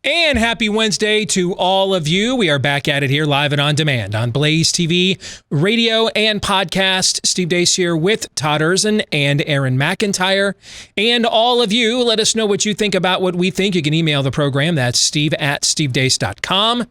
And happy Wednesday to all of you. We are back at it here live and on demand on Blaze TV, radio, and podcast. Steve Deace here with Todd Erzin and Aaron McIntyre. And all of you, let us know what you think about what we think. You can email the program. That's steve@stevedeace.com.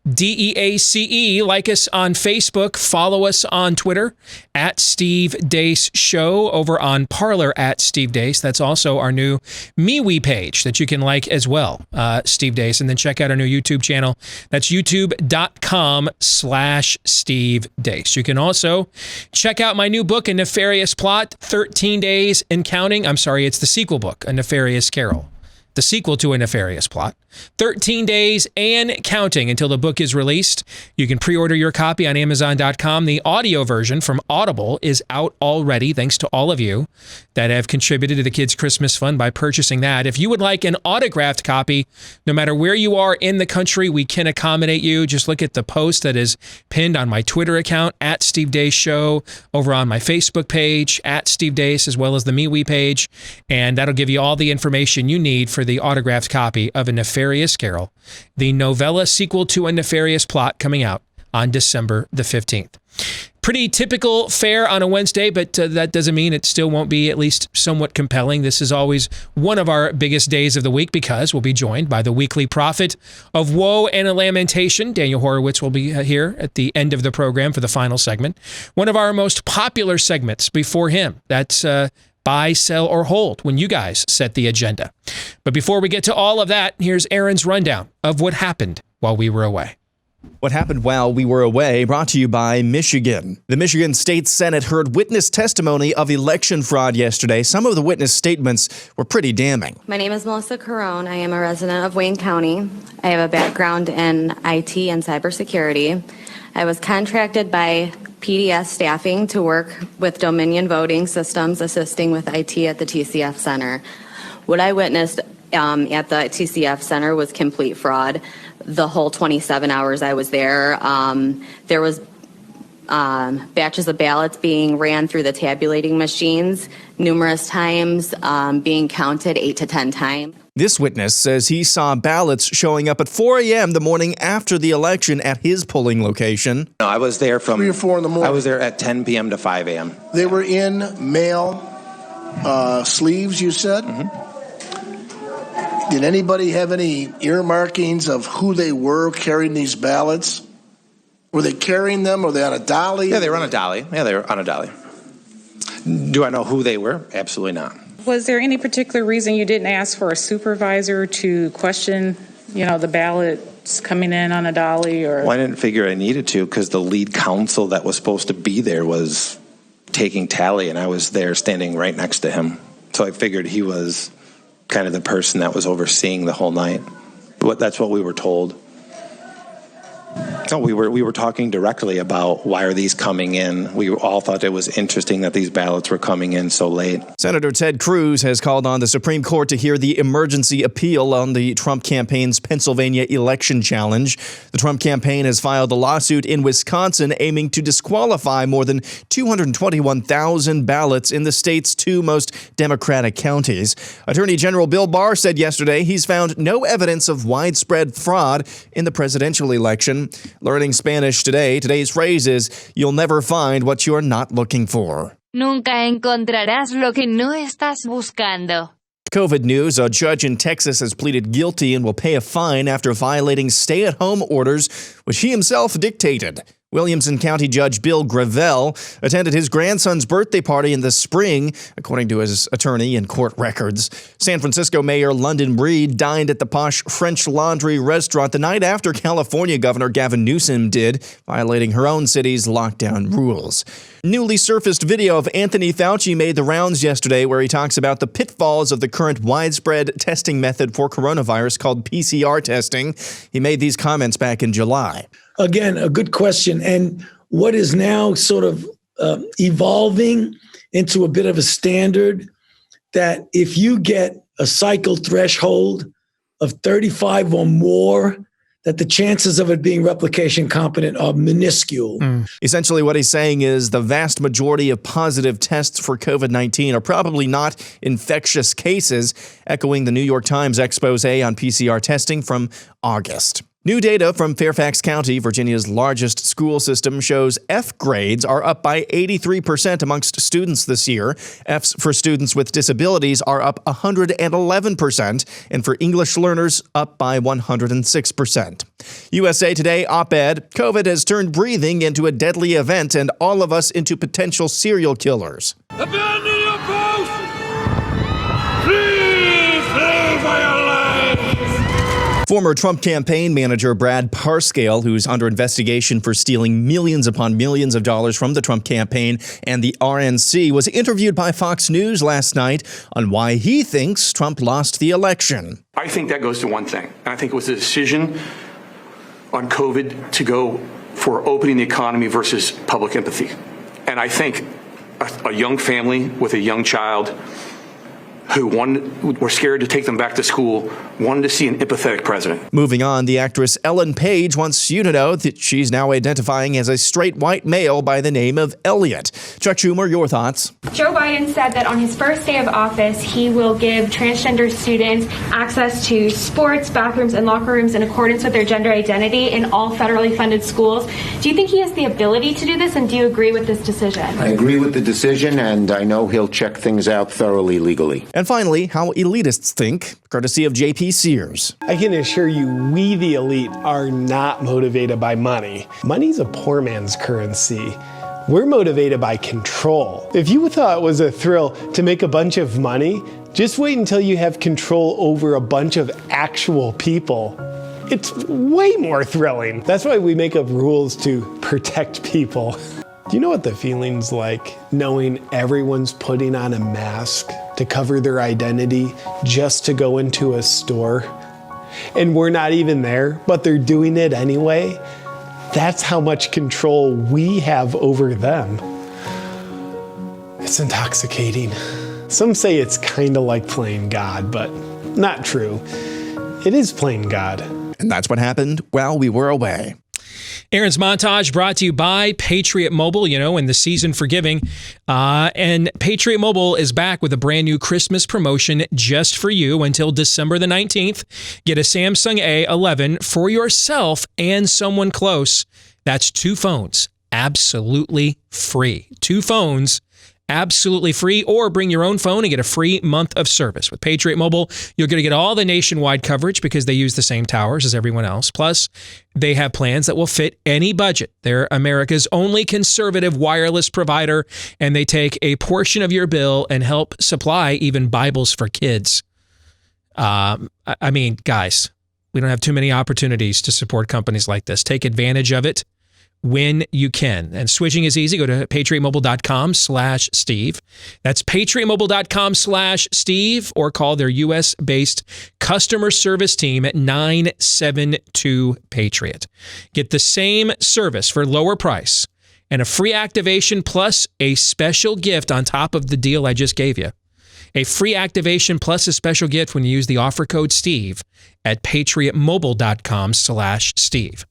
DEACE. Like us on Facebook. Follow us on Twitter at Steve Deace Show. Over on Parler at Steve Deace. That's also our new MeWe page that you can like as well, Steve Deace. And then check out our new YouTube channel. That's youtube.com/Steve Deace. You can also check out my new book, A Nefarious Plot, 13 Days and Counting. I'm sorry, it's the sequel book, A Nefarious Carol. The sequel to A Nefarious Plot. 13 days and counting until the book is released. You can pre-order your copy on Amazon.com. The audio version from Audible is out already, thanks to all of you that have contributed to the Kids Christmas Fund by purchasing that. If you would like an autographed copy, no matter where you are in the country, we can accommodate you. Just look at the post that is pinned on my Twitter account, at Steve Deace Show, over on my Facebook page, at Steve Deace, as well as the MeWe page, and that'll give you all the information you need for the autographed copy of A Nefarious Carol, the novella sequel to A Nefarious Plot, coming out on December the 15th. Pretty typical fare on a Wednesday, but that doesn't mean it still won't be at least somewhat compelling. This is always one of our biggest days of the week because we'll be joined by the weekly prophet of woe and lamentation. Daniel Horowitz will be here at the end of the program for the final segment. One of our most popular segments before him. That's buy, sell, or hold when you guys set the agenda. But before we get to all of that, here's Aaron's rundown of what happened while we were away. What happened while we were away, brought to you by Michigan. The Michigan State Senate heard witness testimony of election fraud yesterday. Some of the witness statements were pretty damning. My name is Melissa Carone. I am a resident of Wayne County. I have a background in IT and cybersecurity. I was contracted by PDS staffing to work with Dominion Voting Systems, assisting with IT at the TCF Center. What I witnessed at the TCF Center was complete fraud. The whole 27 hours I was there, there was batches of ballots being ran through the tabulating machines numerous times, being counted 8 to 10 times. This witness says he saw ballots showing up at 4 a.m. the morning after the election at his polling location. No, I was there from 3 or 4 in the morning. I was there at 10 p.m. to 5 a.m. They were in mail sleeves, you said? Mm-hmm. Did anybody have any earmarkings of who they were carrying these ballots? Were they carrying them? Were they on a dolly? Yeah, they were on a dolly. Do I know who they were? Absolutely not. Was there any particular reason you didn't ask for a supervisor to question, the ballots coming in on a dolly? Or Well, I didn't figure I needed to because the lead counsel that was supposed to be there was taking tally, and I was there standing right next to him. So I figured he was kind of the person that was overseeing the whole night. But that's what we were told. No, we were talking directly about why are these coming in. We all thought it was interesting that these ballots were coming in so late. Senator Ted Cruz has called on the Supreme Court to hear the emergency appeal on the Trump campaign's Pennsylvania election challenge. The Trump campaign has filed a lawsuit in Wisconsin aiming to disqualify more than 221,000 ballots in the state's two most Democratic counties. Attorney General Bill Barr said yesterday he's found no evidence of widespread fraud in the presidential election. Learning Spanish today, today's phrase is, you'll never find what you're not looking for. Nunca encontrarás lo que no estás buscando. COVID news, a judge in Texas has pleaded guilty and will pay a fine after violating stay-at-home orders, which he himself dictated. Williamson County Judge Bill Gravel attended his grandson's birthday party in the spring, according to his attorney and court records. San Francisco Mayor London Breed dined at the posh French Laundry restaurant the night after California Governor Gavin Newsom did, violating her own city's lockdown rules. Newly surfaced video of Anthony Fauci made the rounds yesterday, where he talks about the pitfalls of the current widespread testing method for coronavirus called PCR testing. He made these comments back in July. Again, a good question. And what is now sort of evolving into a bit of a standard that if you get a cycle threshold of 35 or more, that the chances of it being replication competent are minuscule. Essentially, what he's saying is the vast majority of positive tests for COVID-19 are probably not infectious cases, echoing the New York Times expose on PCR testing from August. New data from Fairfax County, Virginia's largest school system, shows F grades are up by 83% amongst students this year. Fs for students with disabilities are up 111%, and for English learners, up by 106%. USA Today op-ed, COVID has turned breathing into a deadly event and all of us into potential serial killers. Abandon your post! Flee for your lives! Former Trump campaign manager Brad Parscale, who's under investigation for stealing millions upon millions of dollars from the Trump campaign and the RNC, was interviewed by Fox News last night on why he thinks Trump lost the election. I think that goes to one thing. And I think it was a decision on COVID to go for opening the economy versus public empathy. And I think a young family with a young child who were scared to take them back to school, wanted to see an empathetic president. Moving on, the actress Ellen Page wants you to know that she's now identifying as a straight white male by the name of Elliot. Chuck Schumer, your thoughts? Joe Biden said that on his first day of office, he will give transgender students access to sports, bathrooms, and locker rooms in accordance with their gender identity in all federally funded schools. Do you think he has the ability to do this, and do you agree with this decision? I agree with the decision, and I know he'll check things out thoroughly legally. And finally, how elitists think, courtesy of J.P. Sears. I can assure you, we the elite are not motivated by money. Money's a poor man's currency. We're motivated by control. If you thought it was a thrill to make a bunch of money, just wait until you have control over a bunch of actual people. It's way more thrilling. That's why we make up rules to protect people. Do you know what the feeling's like, knowing everyone's putting on a mask to cover their identity just to go into a store? And we're not even there, but they're doing it anyway? That's how much control we have over them. It's intoxicating. Some say it's kind of like playing God, but not true. It is playing God. And that's what happened while we were away. Aaron's Montage brought to you by Patriot Mobile, in the season for giving. And Patriot Mobile is back with a brand new Christmas promotion just for you until December the 19th. Get a Samsung A11 for yourself and someone close. That's 2 phones, absolutely free. 2 phones, absolutely free, or bring your own phone and get a free month of service. With Patriot Mobile, you're going to get all the nationwide coverage because they use the same towers as everyone else. Plus, they have plans that will fit any budget. They're America's only conservative wireless provider, and they take a portion of your bill and help supply even Bibles for kids. Guys, we don't have too many opportunities to support companies like this. Take advantage of it when you can. And switching is easy. Go to patriotmobile.com/Steve. That's patriotmobile.com/Steve, or call their U.S.-based customer service team at 972-PATRIOT. Get the same service for lower price and a free activation plus a special gift on top of the deal I just gave you. A free activation plus a special gift when you use the offer code Steve at patriotmobile.com/Steve.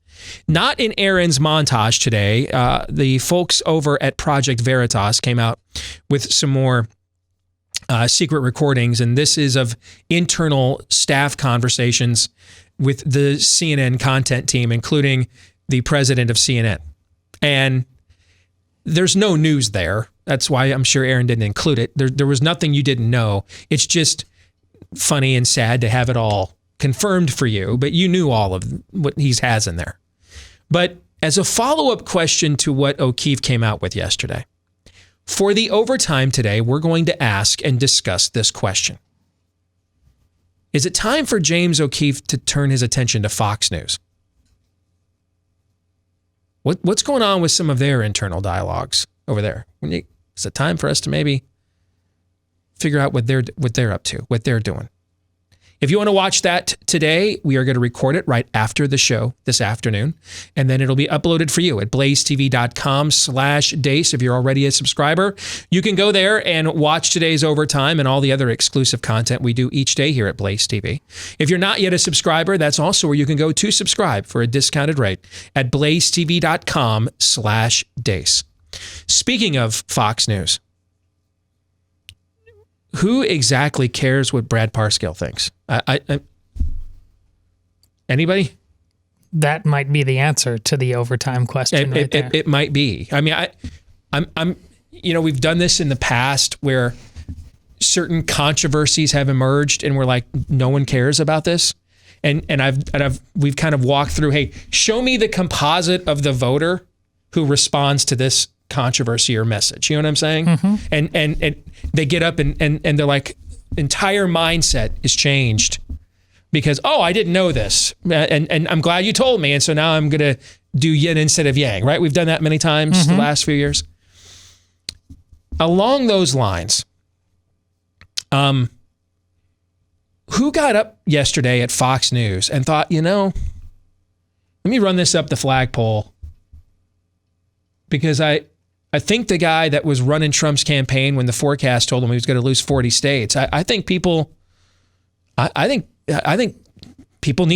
Not in Aaron's montage today. The folks over at Project Veritas came out with some more secret recordings, and this is of internal staff conversations with the CNN content team, including the president of CNN. And there's no news there. That's why I'm sure Aaron didn't include it. There was nothing you didn't know. It's just funny and sad to have it all confirmed for you, but you knew all of what he has in there. But as a follow-up question to what O'Keefe came out with yesterday, for the overtime today, we're going to ask and discuss this question. Is it time for James O'Keefe to turn his attention to Fox News? What's going on with some of their internal dialogues over there? Is it time for us to maybe figure out what they're up to, what they're doing? If you want to watch that today, we are going to record it right after the show this afternoon, and then it'll be uploaded for you at blazetv.com/Deace. If you're already a subscriber, you can go there and watch today's overtime and all the other exclusive content we do each day here at Blaze TV. If you're not yet a subscriber, that's also where you can go to subscribe for a discounted rate at blazetv.com/Deace. Speaking of Fox News, who exactly cares what Brad Parscale thinks? Anybody? That might be the answer to the overtime question. It might be. I mean, I'm. We've done this in the past where certain controversies have emerged, and we're like, no one cares about this, and we've kind of walked through. Hey, show me the composite of the voter who responds to this controversy or message. You know what I'm saying? Mm-hmm. And they get up and they're like, entire mindset is changed because, oh, I didn't know this. And I'm glad you told me. And so now I'm going to do yin instead of yang, right? We've done that many times the last few years. Along those lines, who got up yesterday at Fox News and thought, let me run this up the flagpole because I think the guy that was running Trump's campaign when the forecast told him he was going to lose 40 states, I think people need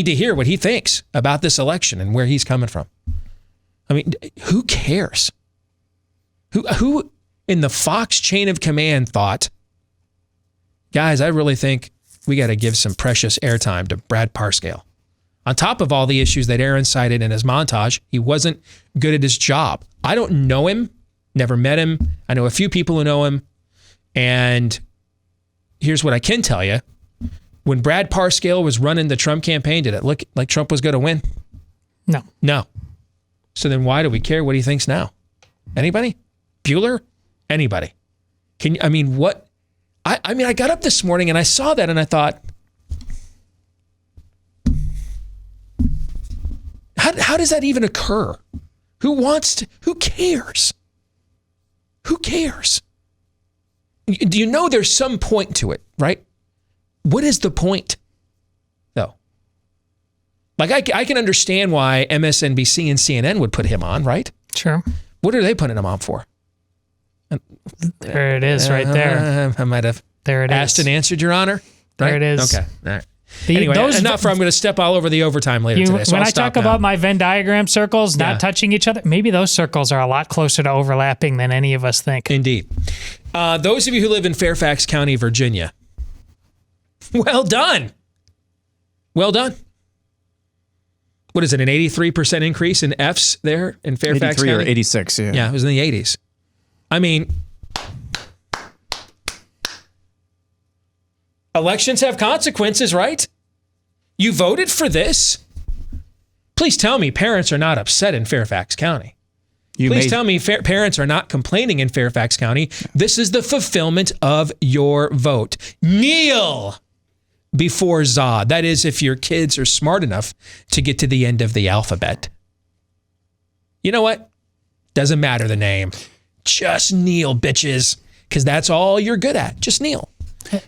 to hear what he thinks about this election and where he's coming from. I mean, who cares? Who in the Fox chain of command thought, guys, I really think we got to give some precious airtime to Brad Parscale. On top of all the issues that Aaron cited in his montage, he wasn't good at his job. I don't know him. Never met him. I know a few people who know him. And here's what I can tell you. When Brad Parscale was running the Trump campaign, did it look like Trump was going to win? No. So then why do we care what he thinks now? Anybody? Bueller? Anybody? What? I got up this morning and I saw that and I thought, how does that even occur? Who cares? Who cares? Do you know there's some point to it, right? What is the point, though? Like, I can understand why MSNBC and CNN would put him on, right? Sure. What are they putting him on for? There it is, right there. I might have asked and answered, Your Honor. Right? There it is. Okay, all right. Anyway, enough, or I'm going to step all over the overtime later today. So when I talk about my Venn diagram circles not touching each other, maybe those circles are a lot closer to overlapping than any of us think. Indeed. Those of you who live in Fairfax County, Virginia, well done. Well done. What is it, an 83% increase in Fs there in Fairfax 83 County? or 86, yeah. Yeah, it was in the 80s. I mean, elections have consequences, right? You voted for this. Please tell me parents are not upset in Fairfax County. Please tell me parents are not complaining in Fairfax County. This is the fulfillment of your vote. Kneel before Zod. That is, if your kids are smart enough to get to the end of the alphabet. You know what? Doesn't matter the name. Just kneel, bitches, because that's all you're good at. Just kneel.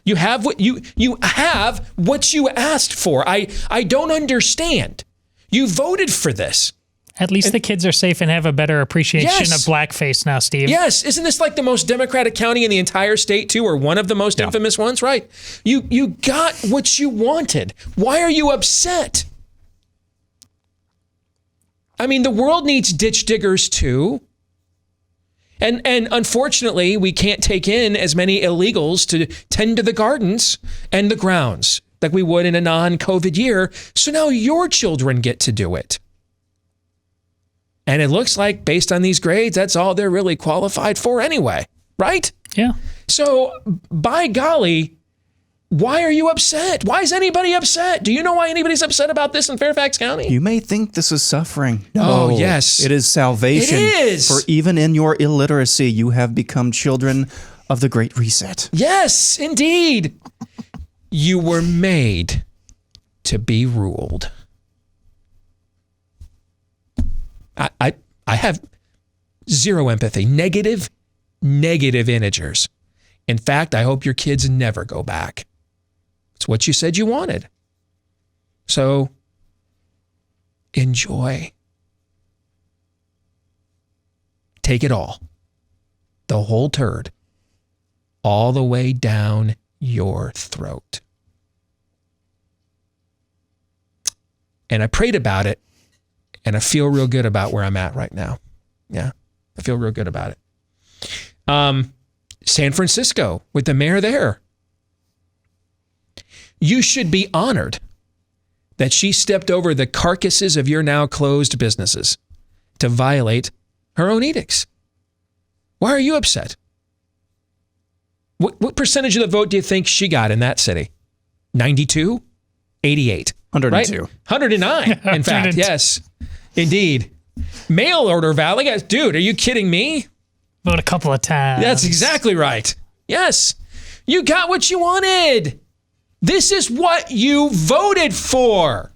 You have what you have what you asked for. I don't understand. You voted for this. At least the kids are safe and have a better appreciation of blackface now, Steve. Yes. Isn't this like the most Democratic county in the entire state, too, or one of the most infamous ones? Right. You got what you wanted. Why are you upset? I mean, the world needs ditch diggers, too. And unfortunately, we can't take in as many illegals to tend to the gardens and the grounds like we would in a non-COVID year. So now your children get to do it. And it looks like, based on these grades, that's all they're really qualified for anyway, right? Yeah. So, by golly, why are you upset? Why is anybody upset? Do you know why anybody's upset about this in Fairfax County? You may think this is suffering. No, oh, yes. It is salvation. It is. For even in your illiteracy, you have become children of the Great Reset. Yes, indeed. You were made to be ruled. I have zero empathy. Negative integers. In fact, I hope your kids never go back. It's what you said you wanted. So enjoy. Take it all. The whole turd. All the way down your throat. And I prayed about it, and I feel real good about where I'm at right now. Yeah, I feel real good about it. San Francisco, with the mayor there. You should be honored that she stepped over the carcasses of your now closed businesses to violate her own edicts. Why are you upset? What percentage of the vote do you think she got in that city? 92? 88? 102. Right? 109, in fact. Yes, indeed. Mail order valley. Dude, are you kidding me? Vote a couple of times. That's exactly right. Yes. You got what you wanted. This is what you voted for.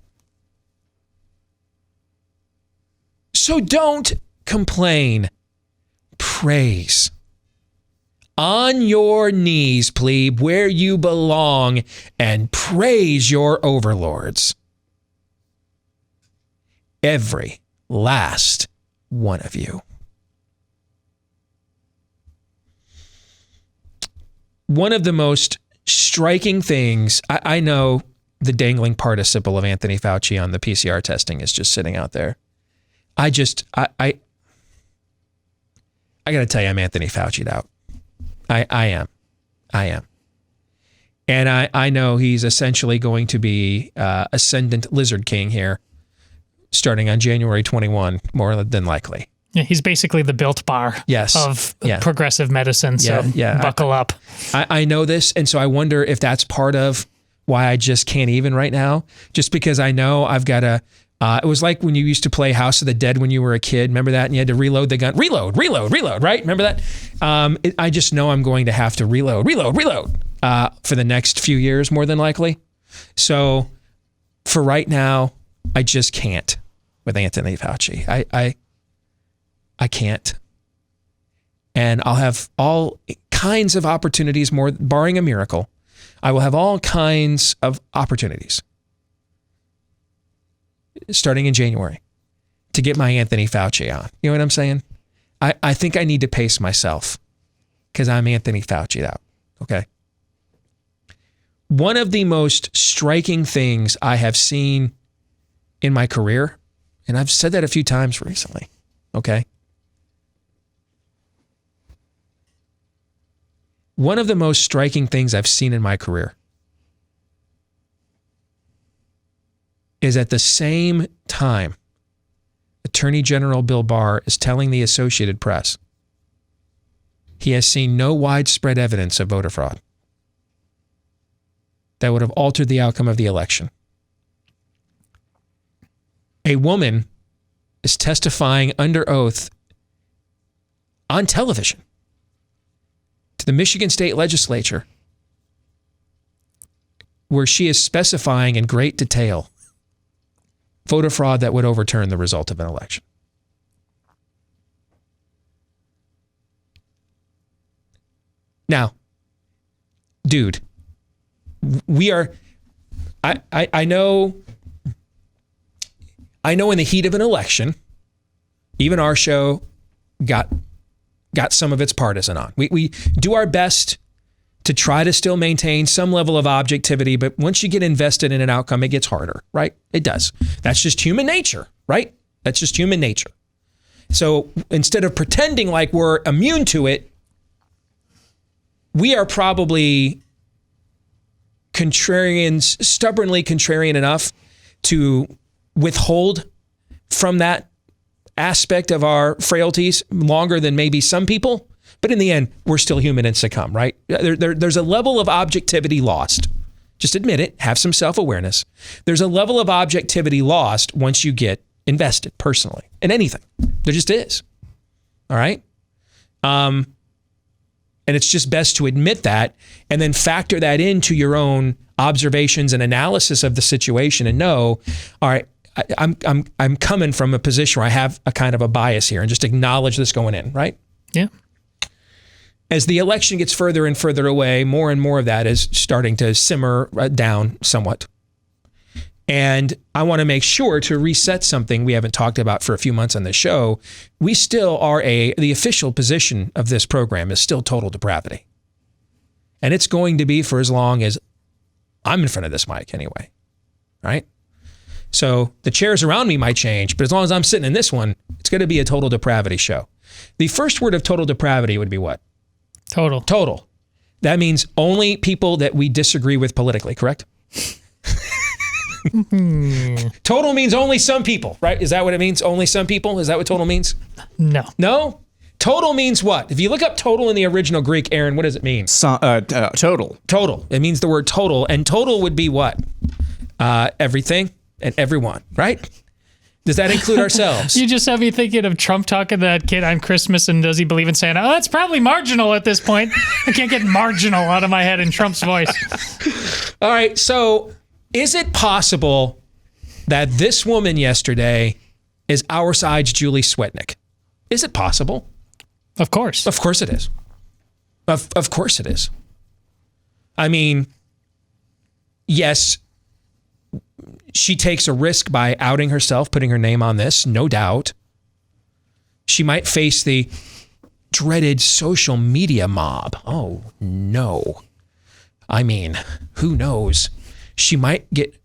So don't complain. Praise. On your knees, plebe, where you belong, and praise your overlords. Every last one of you. One of the most striking things, I know the dangling participle of Anthony Fauci on the PCR testing is just sitting out there. I got to tell you, I'm Anthony Fauci'd out. I am. And I know he's essentially going to be ascendant lizard king here starting on January 21, more than likely. Yeah, he's basically the Built Bar of progressive medicine, so buckle up. I know this, and so I wonder if that's part of why I just can't even right now, just because I know I've got to... it was like when you used to play House of the Dead when you were a kid. Remember that? And you had to reload the gun. Reload, right? Remember that? I just know I'm going to have to reload for the next few years, more than likely. So for right now, I just can't with Anthony Fauci. I can't. And I'll have all kinds of opportunities, more barring a miracle. I will have all kinds of opportunities starting in January to get my Anthony Fauci on. You know what I'm saying? I think I need to pace myself because I'm Anthony Fauci'd out. Okay. One of the most striking things I have seen in my career, and I've said that a few times recently. Okay. One of the most striking things I've seen in my career is at the same time, Attorney General Bill Barr is telling the Associated Press he has seen no widespread evidence of voter fraud that would have altered the outcome of the election. A woman is testifying under oath on television to the Michigan State Legislature where she is specifying in great detail voter fraud that would overturn the result of an election. Now, dude, we are, I know in the heat of an election, even our show got some of its partisan on. We do our best to try to still maintain some level of objectivity, but once you get invested in an outcome, it gets harder, right? It does. That's just human nature, right? That's just human nature. So instead of pretending like we're immune to it, we are probably stubbornly contrarian enough to withhold from that aspect of our frailties longer than maybe some people. But in the end, we're still human and succumb, right? There's a level of objectivity lost. Just admit it. Have some self-awareness. There's a level of objectivity lost once you get invested personally in anything. There just is. All right? And it's just best to admit that and then factor that into your own observations and analysis of the situation and know, all right, I'm coming from a position where I have a kind of a bias here and just acknowledge this going in, right? Yeah. As the election gets further and further away, more and more of that is starting to simmer down somewhat. And I want to make sure to reset something we haven't talked about for a few months on this show. We still are the official position of this program is still total depravity. And it's going to be for as long as I'm in front of this mic anyway, right? So the chairs around me might change, but as long as I'm sitting in this one, it's going to be a total depravity show. The first word of total depravity would be what? Total. Total. That means only people that we disagree with politically, correct? Total means only some people, right? Is that what it means? Only some people? Is that what total means? No. No? Total means what? If you look up total in the original Greek, Aaron, what does it mean? Total. Total. It means the word total. And total would be what? Everything and everyone, right? Does that include ourselves? You just have me thinking of Trump talking to that kid on Christmas, and does he believe in Santa? Oh, that's probably marginal at this point. I can't get marginal out of my head in Trump's voice. All right, so is it possible that this woman yesterday is our side's Julie Swetnick? Is it possible? Of course. Of course it is. Of course it is. I mean, yes, she takes a risk by outing herself, putting her name on this, no doubt. She might face the dreaded social media mob. Oh, no. I mean, who knows? She might get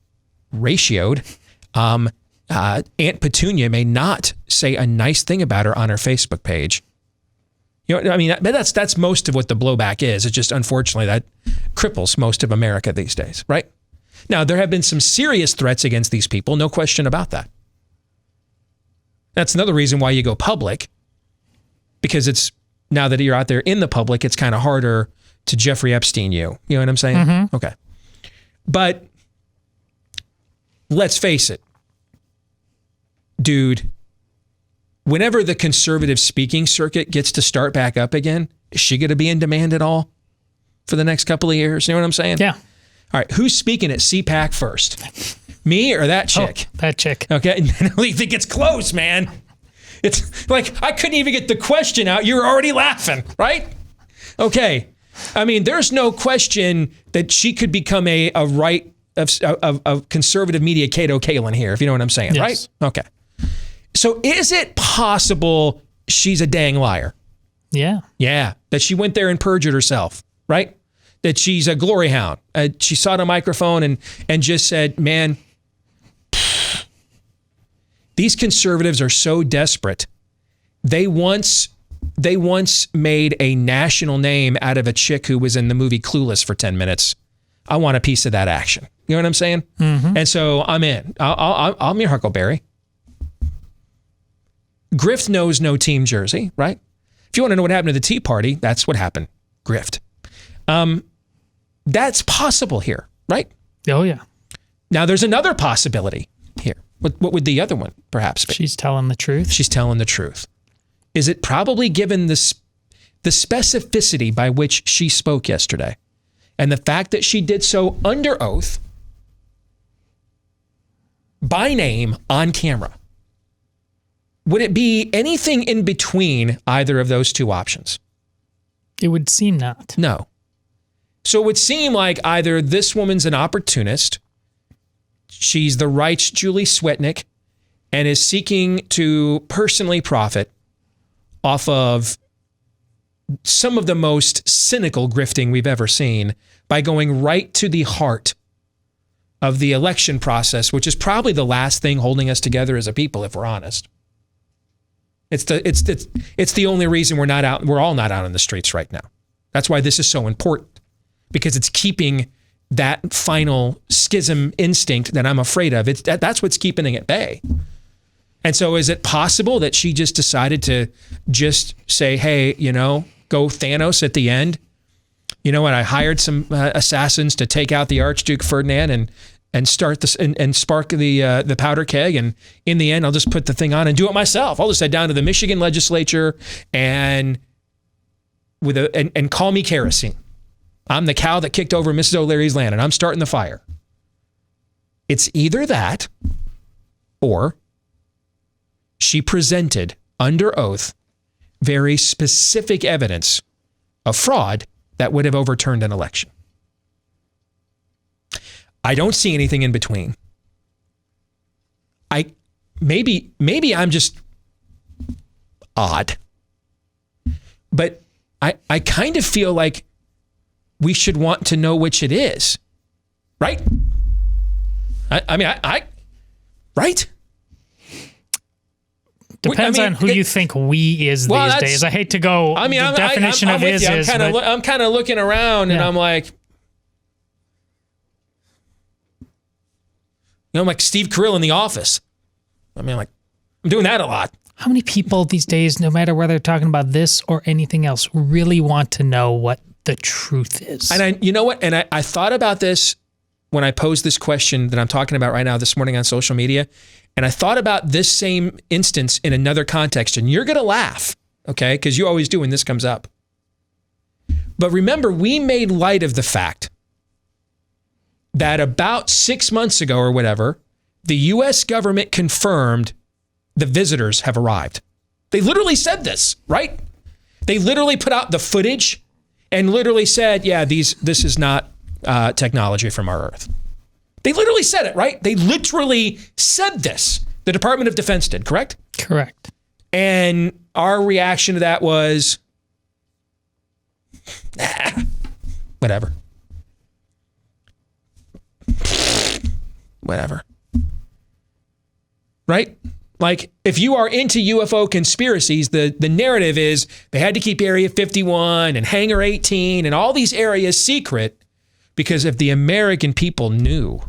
ratioed. Aunt Petunia may not say a nice thing about her on her Facebook page. You know, I mean, that's most of what the blowback is. It's just, unfortunately, that cripples most of America these days, right? Now, there have been some serious threats against these people, no question about that. That's another reason why you go public, because it's, now that you're out there in the public, it's kind of harder to Jeffrey Epstein you. You know what I'm saying? Mm-hmm. Okay. But let's face it, dude, whenever the conservative speaking circuit gets to start back up again, is she going to be in demand at all for the next couple of years? You know what I'm saying? Yeah. All right, who's speaking at CPAC first? Me or that chick? Oh, that chick. Okay, I think it's close, man. It's like, I couldn't even get the question out. You're already laughing, right? Okay. I mean, there's no question that she could become a right of conservative media Cato Kalin here, if you know what I'm saying, yes. Right? Okay. So is it possible she's a dang liar? Yeah. Yeah, that she went there and perjured herself, right? That she's a glory hound. She sought a microphone and just said, man, these conservatives are so desperate. They once made a national name out of a chick who was in the movie Clueless for 10 minutes. I want a piece of that action. You know what I'm saying? Mm-hmm. And so I'm in. I'm your Huckleberry. Grift knows no team jersey, right? If you want to know what happened to the Tea Party, that's what happened. Grift. That's possible here, right? Oh, yeah. Now, there's another possibility here. What would the other one perhaps be? She's telling the truth. She's telling the truth. Is it probably given the specificity by which she spoke yesterday and the fact that she did so under oath, by name, on camera? Would it be anything in between either of those two options? It would seem not. No. So it would seem like either this woman's an opportunist, she's the right's Julie Swetnick, and is seeking to personally profit off of some of the most cynical grifting we've ever seen by going right to the heart of the election process, which is probably the last thing holding us together as a people, if we're honest. It's the only reason we're all not out on the streets right now. That's why this is so important, because it's keeping that final schism instinct that I'm afraid of. That's what's keeping it at bay. And so is it possible that she just decided to just say, hey, go Thanos at the end? You know what? I hired some assassins to take out the Archduke Ferdinand and start this and spark the powder keg. And in the end, I'll just put the thing on and do it myself. I'll just head down to the Michigan legislature and call me kerosene. I'm the cow that kicked over Mrs. O'Leary's land and I'm starting the fire. It's either that or she presented under oath very specific evidence of fraud that would have overturned an election. I don't see anything in between. Maybe I'm just odd, but I kind of feel like we should want to know which it is, right? Right? Depends on who you think we is these days. I hate to go. I mean, the definition of is. I'm kind of looking around and I'm like, I'm like Steve Carell in The Office. I mean, like, I'm doing that a lot. How many people these days, no matter whether they're talking about this or anything else, really want to know what the truth is? And you know what? And I thought about this when I posed this question that I'm talking about right now this morning on social media. And I thought about this same instance in another context. And you're going to laugh, okay? Because you always do when this comes up. But remember, we made light of the fact that about 6 months ago or whatever, the U.S. government confirmed the visitors have arrived. They literally said this, right? They literally put out the footage and literally said, yeah, this is not technology from our Earth. They literally said it, right? They literally said this. The Department of Defense did, correct? Correct. And our reaction to that was, whatever. Whatever. Right? Like, if you are into UFO conspiracies, the narrative is they had to keep Area 51 and Hangar 18 and all these areas secret because if the American people knew,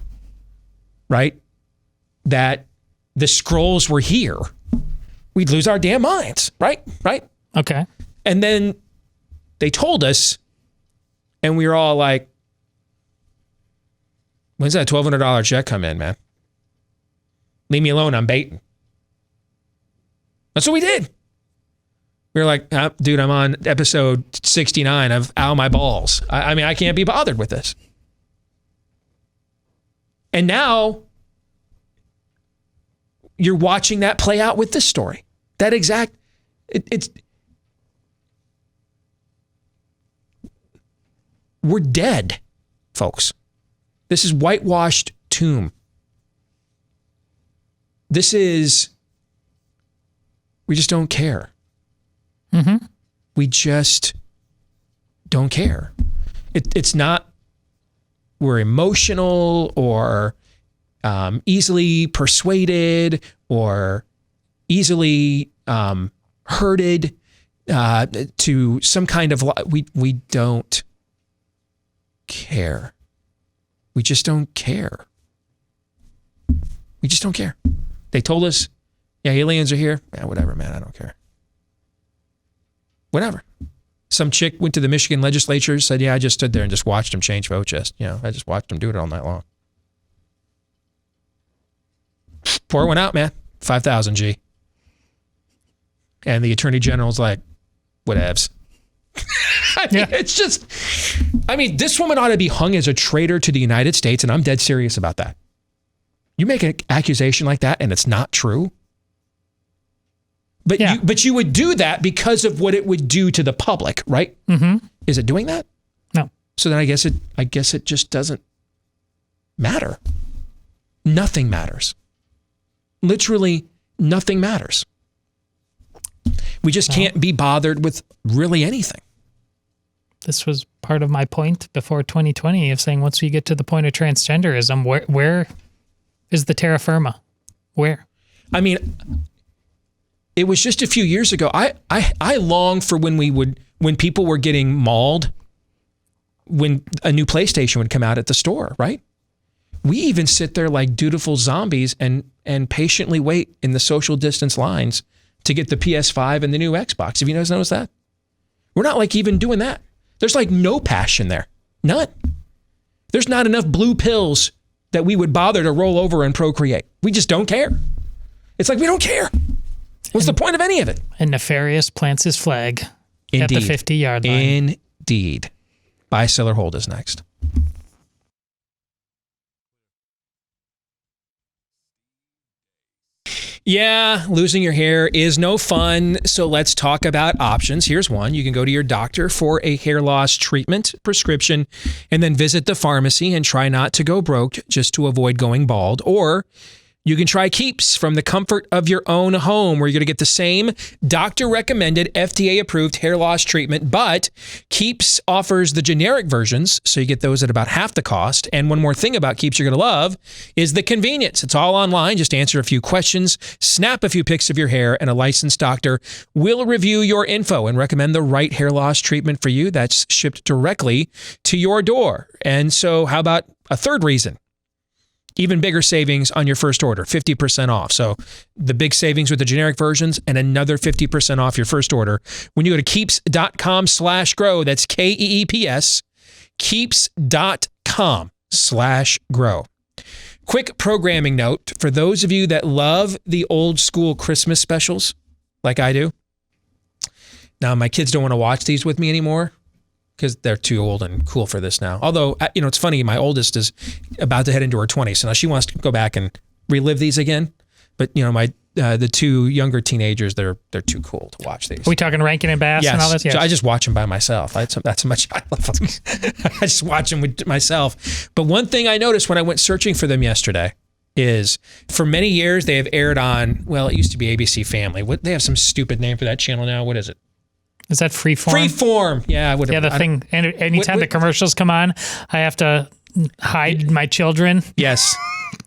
right, that the scrolls were here, we'd lose our damn minds, right? Right? Okay. And then they told us, and we were all like, when's that $1,200 check come in, man? Leave me alone, I'm baiting. That's what we did. We were like, dude, I'm on episode 69 of Ow My Balls. I mean, I can't be bothered with this. And now you're watching that play out with this story. That exact, we're dead, folks. This is whitewashed tomb. This is, we just don't care. Mm-hmm. We just don't care. It's not we're emotional or easily persuaded or easily herded to some kind of we don't care. We just don't care. We just don't care. They told us, yeah, aliens are here. Yeah, whatever, man. I don't care. Whatever. Some chick went to the Michigan legislature, said, yeah, I just stood there and just watched them change vote chest. You know, I just watched them do it all night long. Pour one out, man. 5,000 G. And the attorney general's like, whatevs. I mean, it's just, I mean, this woman ought to be hung as a traitor to the United States, and I'm dead serious about that. You make an accusation like that and it's not true. But you would do that because of what it would do to the public, right? Mm-hmm. Is it doing that? No. So then I guess it just doesn't matter. Nothing matters. Literally nothing matters. We just can't be bothered with really anything. This was part of my point before 2020 of saying once we get to the point of transgenderism, where is the terra firma? Where? I mean, it was just a few years ago. I long for when people were getting mauled when a new PlayStation would come out at the store, right? We even sit there like dutiful zombies and patiently wait in the social distance lines to get the PS5 and the new Xbox. Have you guys noticed that? We're not like even doing that. There's like no passion there. None. There's not enough blue pills that we would bother to roll over and procreate. We just don't care. It's like we don't care. What's the point of any of it? And Nefarious plants his flag at the 50-yard line. Indeed. Buy, sell, or hold is next. Yeah, losing your hair is no fun. So let's talk about options. Here's one. You can go to your doctor for a hair loss treatment prescription and then visit the pharmacy and try not to go broke just to avoid going bald. Or you can try Keeps from the comfort of your own home, where you're going to get the same doctor-recommended, FDA-approved hair loss treatment, but Keeps offers the generic versions, so you get those at about half the cost. And one more thing about Keeps you're going to love is the convenience. It's all online. Just answer a few questions, snap a few pics of your hair, and a licensed doctor will review your info and recommend the right hair loss treatment for you that's shipped directly to your door. And so how about a third reason? Even bigger savings on your first order, 50% off. So the big savings with the generic versions and another 50% off your first order when you go to keeps.com/grow. That's KEEPS, keeps.com/grow. Quick programming note for those of you that love the old school Christmas specials like I do. Now, my kids don't want to watch these with me anymore, because they're too old and cool for this now. Although, it's funny, my oldest is about to head into her 20s, so now she wants to go back and relive these again. But, the two younger teenagers, they're too cool to watch these. Are we talking Rankin and Bass and all this? Yes. So I just watch them by myself. That's how much I love them. I just watch them with myself. But one thing I noticed when I went searching for them yesterday is for many years they have aired on, well, it used to be ABC Family. They have some stupid name for that channel now. What is it? Is that Freeform? Freeform. Yeah. Anytime the commercials come on, I have to hide my children. Yes.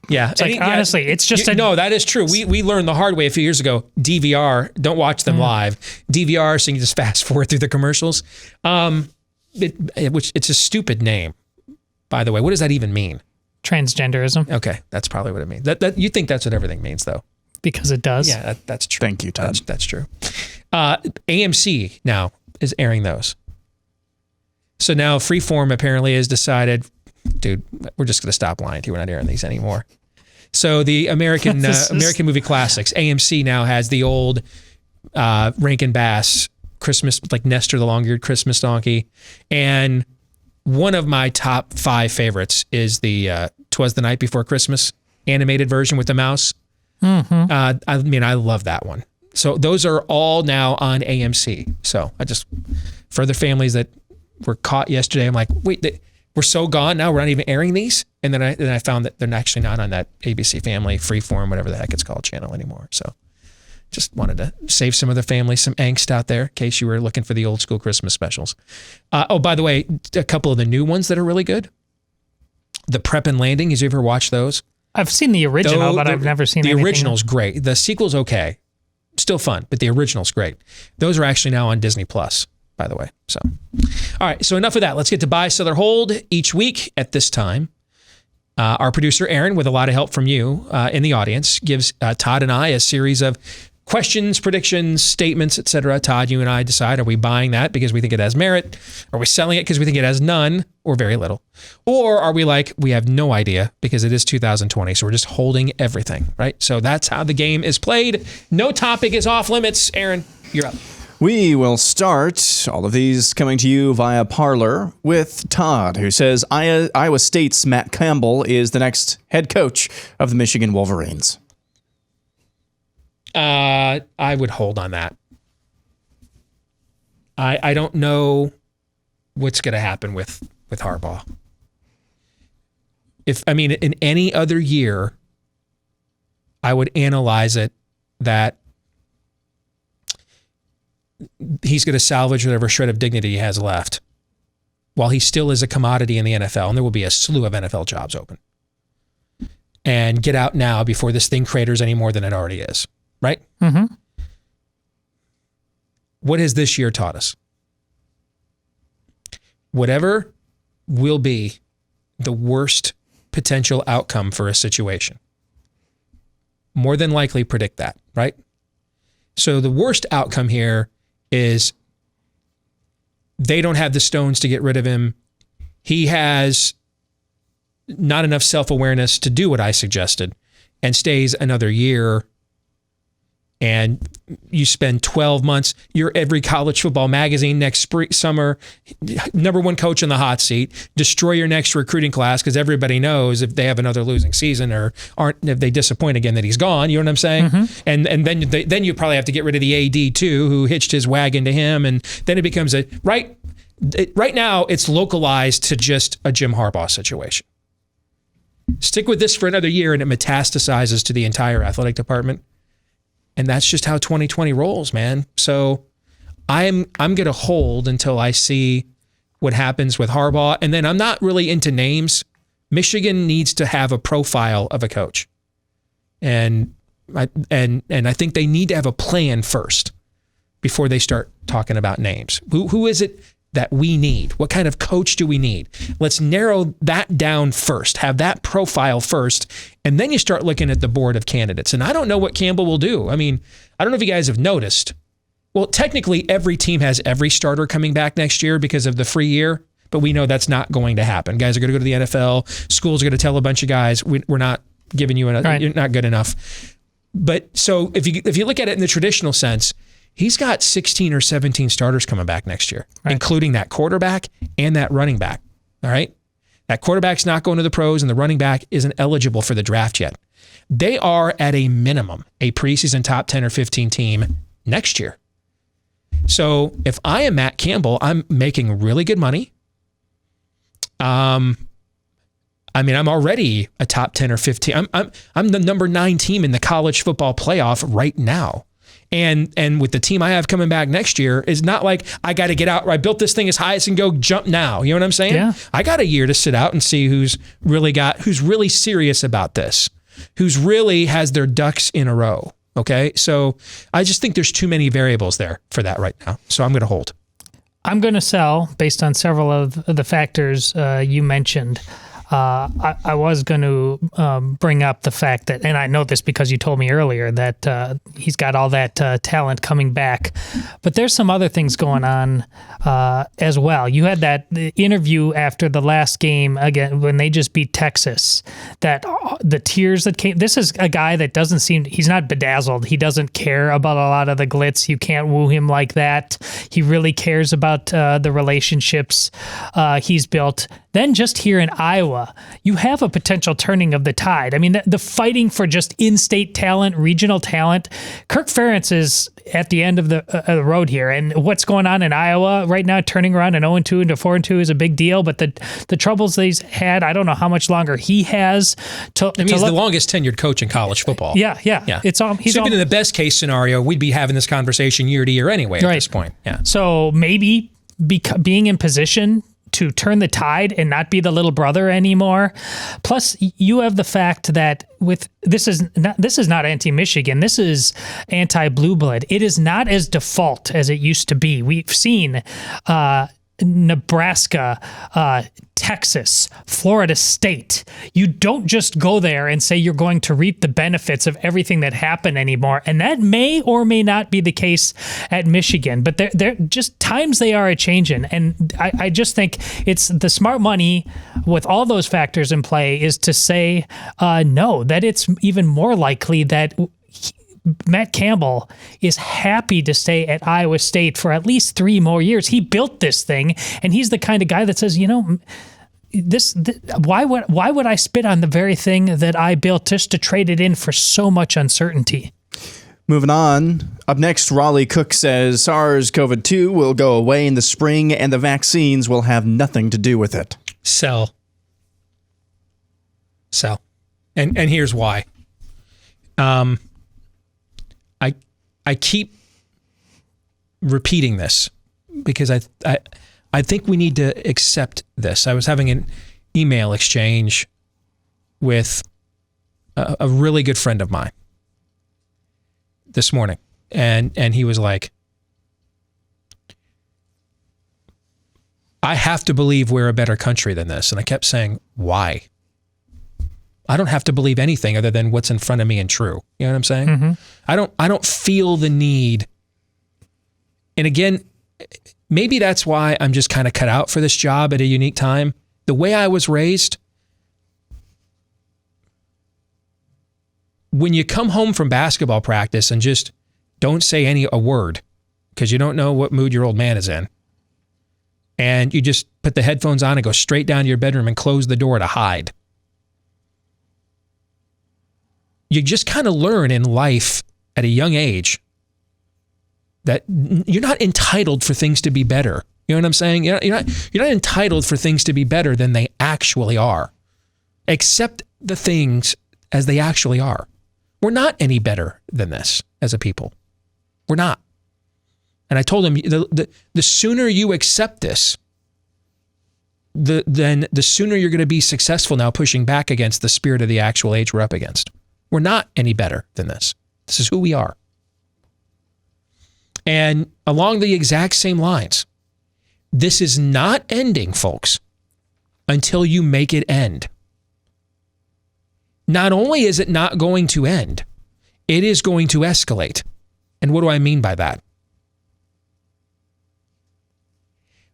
Yeah. It's honestly, it's just no, that is true. We learned the hard way a few years ago. DVR, don't watch them live. DVR, so you can just fast forward through the commercials. Which it's a stupid name, by the way. What does that even mean? Transgenderism. Okay. That's probably what it means. That you think that's what everything means, though. Because it does. Yeah, that's true. Thank you, Todd. That's true. AMC now is airing those. So now Freeform apparently has decided, dude, we're just going to stop lying to you. We're not airing these anymore. So the American movie classics, AMC now has the old Rankin Bass Christmas, like Nestor the Long-Eared Christmas Donkey. And one of my top 5 favorites is the 'Twas the Night Before Christmas animated version with the mouse. Mm-hmm. I love that one. So those are all now on AMC. So for the families that were caught yesterday, I'm like, wait, we're so gone now, we're not even airing these? And then I found that they're actually not on that ABC Family, Freeform, whatever the heck it's called, channel anymore. So just wanted to save some of the family some angst out there in case you were looking for the old school Christmas specials. By the way, a couple of the new ones that are really good. The Prep and Landing, have you ever watched those? I've seen the original, but I've never seen the anything. original's great. The sequel's okay. Still fun, but the original's great. Those are actually now on Disney Plus, by the way. So, all right. So enough of that. Let's get to Buy, Sell, or Hold. Each week at this time, our producer, Aaron, with a lot of help from you in the audience, gives Todd and I a series of questions, predictions, statements, etc. Todd, you and I decide, are we buying that because we think it has merit? Are we selling it because we think it has none or very little? Or are we like, we have no idea because it is 2020, so we're just holding everything, right? So that's how the game is played. No topic is off limits. Aaron, you're up. We will start all of these coming to you via Parler with Todd, who says Iowa State's Matt Campbell is the next head coach of the Michigan Wolverines. I would hold on that. I don't know what's going to happen with Harbaugh. In any other year, I would analyze it that he's going to salvage whatever shred of dignity he has left while he still is a commodity in the NFL, and there will be a slew of NFL jobs open. And get out now before this thing craters any more than it already is. Right? Mm-hmm. What has this year taught us? Whatever will be the worst potential outcome for a situation, more than likely predict that, right? So the worst outcome here is they don't have the stones to get rid of him. He has not enough self-awareness to do what I suggested and stays another year and you spend 12 months, you're every college football magazine next spring, summer, number one coach in the hot seat, destroy your next recruiting class because everybody knows if they have another losing season or if they disappoint again that he's gone, you know what I'm saying? And then you probably have to get rid of the AD too, who hitched his wagon to him, and then it becomes right now it's localized to just a Jim Harbaugh situation. Stick with this for another year and it metastasizes to the entire athletic department. And that's just how 2020 rolls, man. So I'm going to hold until I see what happens with Harbaugh. And then I'm not really into names. Michigan needs to have a profile of a coach. And I think they need to have a plan first before they start talking about names. Who is it that we need? What kind of coach do we need? Let's narrow that down first, have that profile first, and then you start looking at the board of candidates. And I don't know what Campbell will do. I mean, I don't know if you guys have noticed. Well, technically, every team has every starter coming back next year because of the free year, but we know that's not going to happen. Guys are going to go to the NFL. Schools are going to tell a bunch of guys, we're not giving you enough, you're not good enough. But so if you look at it in the traditional sense, he's got 16 or 17 starters coming back next year, including that quarterback and that running back. All right? That quarterback's not going to the pros and the running back isn't eligible for the draft yet. They are at a minimum a preseason top 10 or 15 team next year. So if I am Matt Campbell, I'm making really good money. I'm already a top 10 or 15. I'm the number 9 team in the college football playoff right now. And with the team I have coming back next year, it's not like I got to get out. I built this thing as high as and go jump now. You know what I'm saying? Yeah. I got a year to sit out and see who's really serious about this, who's really has their ducks in a row. Okay. So I just think there's too many variables there for that right now. So I'm going to hold. I'm going to sell based on several of the factors you mentioned. I was going to bring up the fact that, and I know this because you told me earlier, that he's got all that talent coming back. But there's some other things going on as well. You had that interview after the last game, again, when they just beat Texas, that the tears that came. This is a guy that doesn't seem, he's not bedazzled. He doesn't care about a lot of the glitz. You can't woo him like that. He really cares about the relationships he's built. Then just here in Iowa, you have a potential turning of the tide. I mean, the fighting for just in-state talent, regional talent. Kirk Ferentz is at the end of the road here. And what's going on in Iowa right now, turning around an 0-2 into 4-2 is a big deal. But the troubles he's had, I don't know how much longer he has. He's the longest tenured coach in college football. Yeah. He's in the best case scenario, we'd be having this conversation year to year anyway at this point. Yeah. So maybe being in position to turn the tide and not be the little brother anymore. Plus, you have the fact that this is not anti-Michigan. This is anti-blue blood. It is not as default as it used to be. We've seen Nebraska, Texas, Florida State. You don't just go there and say you're going to reap the benefits of everything that happened anymore. And that may or may not be the case at Michigan. But they're just times they are a-changing. And I just think it's the smart money with all those factors in play is to say no, that it's even more likely that Matt Campbell is happy to stay at Iowa State for at least 3 more years. He built this thing, and he's the kind of guy that says, why would I spit on the very thing that I built just to trade it in for so much uncertainty? Moving on. Up next, Raleigh Cook says SARS-CoV-2 will go away in the spring and the vaccines will have nothing to do with it. Sell. And here's why. I keep repeating this because I think we need to accept this. I was having an email exchange with a really good friend of mine this morning, and he was like, I have to believe we're a better country than this. And I kept saying, why? I don't have to believe anything other than what's in front of me and true. You know what I'm saying? Mm-hmm. I don't feel the need. And again, maybe that's why I'm just kind of cut out for this job at a unique time. The way I was raised, when you come home from basketball practice and just don't say a word because you don't know what mood your old man is in. And you just put the headphones on and go straight down to your bedroom and close the door to hide. You just kind of learn in life at a young age that you're not entitled for things to be better. You know what I'm saying? You're not entitled for things to be better than they actually are. Accept the things as they actually are. We're not any better than this as a people. We're not. And I told him, the sooner you accept this, then the sooner you're going to be successful now pushing back against the spirit of the actual age we're up against. We're not any better than this. This is who we are. And along the exact same lines, this is not ending, folks, until you make it end. Not only is it not going to end, it is going to escalate. And what do I mean by that?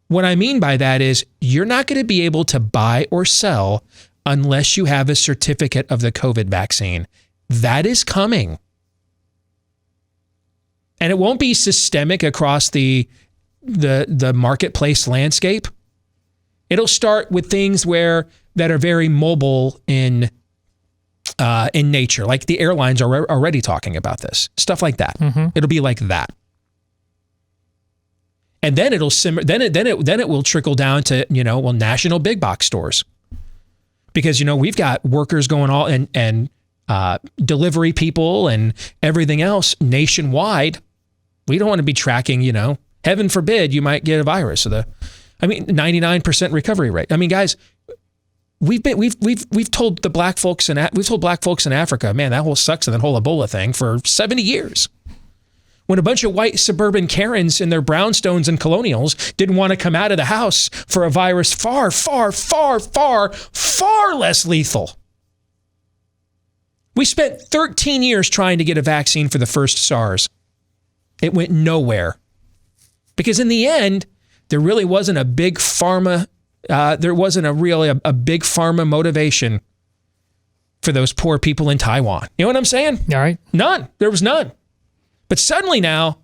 What I mean by that is you're not going to be able to buy or sell unless you have a certificate of the COVID vaccine. That is coming. And it won't be systemic across the marketplace landscape. It'll start with things that are very mobile in nature, like the airlines are already talking about this, stuff like that. Mm-hmm. It'll be like that. And then it'll simmer. Then it will trickle down to national big box stores, because we've got workers going all and delivery people and everything else nationwide. We don't want to be tracking. Heaven forbid you might get a virus. 99% recovery rate. I mean, guys, we've told black folks in Africa, man, that whole sucks and that whole Ebola thing for 70 years. When a bunch of white suburban Karens in their brownstones and colonials didn't want to come out of the house for a virus far, far, far, far, far less lethal. We spent 13 years trying to get a vaccine for the first SARS. It went nowhere. Because in the end, there really wasn't a big pharma, a big pharma motivation for those poor people in Taiwan. You know what I'm saying? All right. None. There was none. But suddenly now,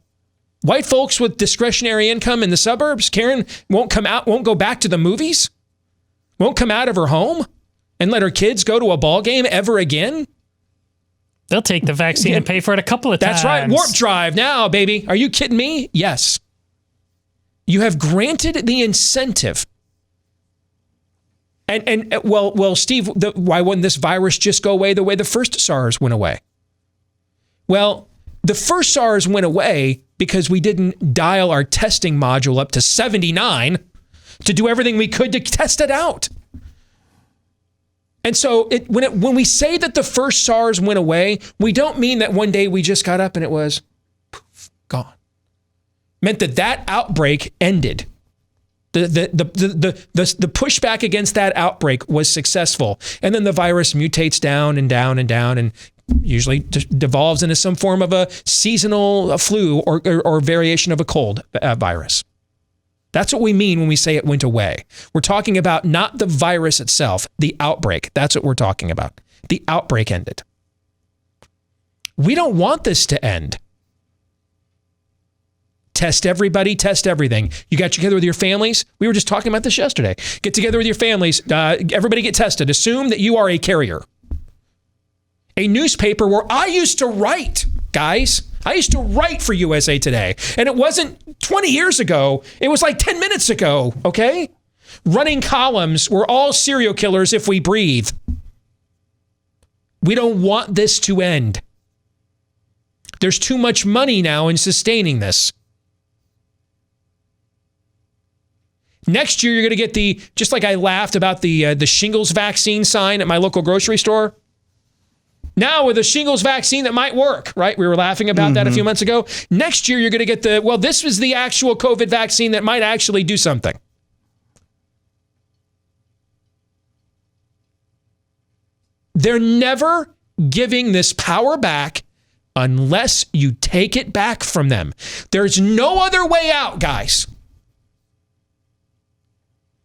white folks with discretionary income in the suburbs, Karen won't go back to the movies, won't come out of her home and let her kids go to a ball game ever again. They'll take the vaccine and pay for it a couple of times. That's right. Warp drive now, baby. Are you kidding me? Yes. You have granted the incentive. And Steve, why wouldn't this virus just go away the way the first SARS went away? Well, the first SARS went away because we didn't dial our testing module up to 79 to do everything we could to test it out. And so when we say that the first SARS went away, we don't mean that one day we just got up and it was poof, gone. Meant that outbreak ended. The pushback against that outbreak was successful. And then the virus mutates down and down and down and usually devolves into some form of a seasonal flu or variation of a cold virus. That's what we mean when we say it went away. We're talking about not the virus itself, the outbreak. That's what we're talking about. The outbreak ended. We don't want this to end. Test everybody, test everything. You got together with your families. We were just talking about this yesterday. Get together with your families. Everybody get tested. Assume that you are a carrier. A newspaper where I used to write, guys. I used to write for USA Today. And it wasn't 20 years ago. It was like 10 minutes ago, okay? Running columns, we're all serial killers if we breathe. We don't want this to end. There's too much money now in sustaining this. Next year, you're going to get just like I laughed about the shingles vaccine sign at my local grocery store. Now with a shingles vaccine that might work, right? We were laughing about that a few months ago. Next year, you're going to get this was the actual COVID vaccine that might actually do something. They're never giving this power back unless you take it back from them. There's no other way out, guys.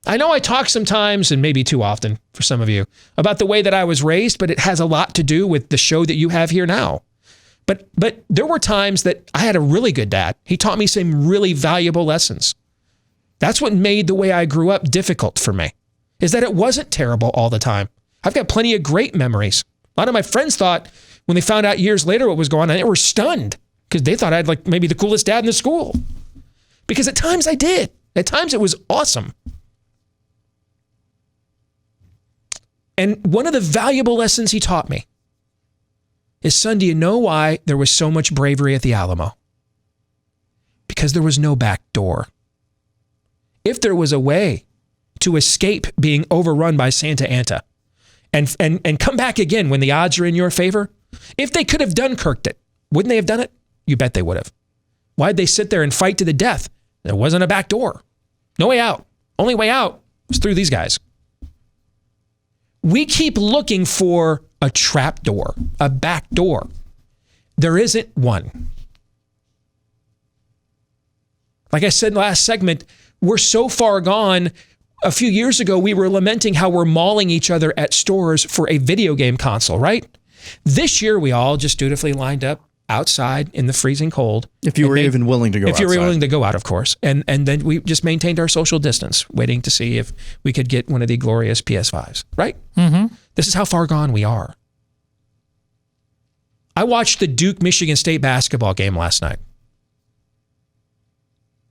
I know I talk sometimes, and maybe too often for some of you, about the way that I was raised, but it has a lot to do with the show that you have here now. But there were times that I had a really good dad. He taught me some really valuable lessons. That's what made the way I grew up difficult for me, is that it wasn't terrible all the time. I've got plenty of great memories. A lot of my friends thought, when they found out years later what was going on, they were stunned because they thought I had like maybe the coolest dad in the school. Because at times I did. At times it was awesome. And one of the valuable lessons he taught me is, son, do you know why there was so much bravery at the Alamo? Because there was no back door. If there was a way to escape being overrun by Santa Anta and come back again when the odds are in your favor, if they could have Dunkirked it, wouldn't they have done it? You bet they would have. Why'd they sit there and fight to the death? There wasn't a back door. No way out. Only way out was through these guys. We keep looking for a trap door, a back door. There isn't one. Like I said last segment, we're so far gone. A few years ago, we were lamenting how we're mauling each other at stores for a video game console, right? This year, we all just dutifully lined up outside in the freezing cold. If you were even willing to go outside. If you were willing to go out, of course. And then we just maintained our social distance, waiting to see if we could get one of the glorious PS5s, right? Mm-hmm. This is how far gone we are. I watched the Duke-Michigan State basketball game last night.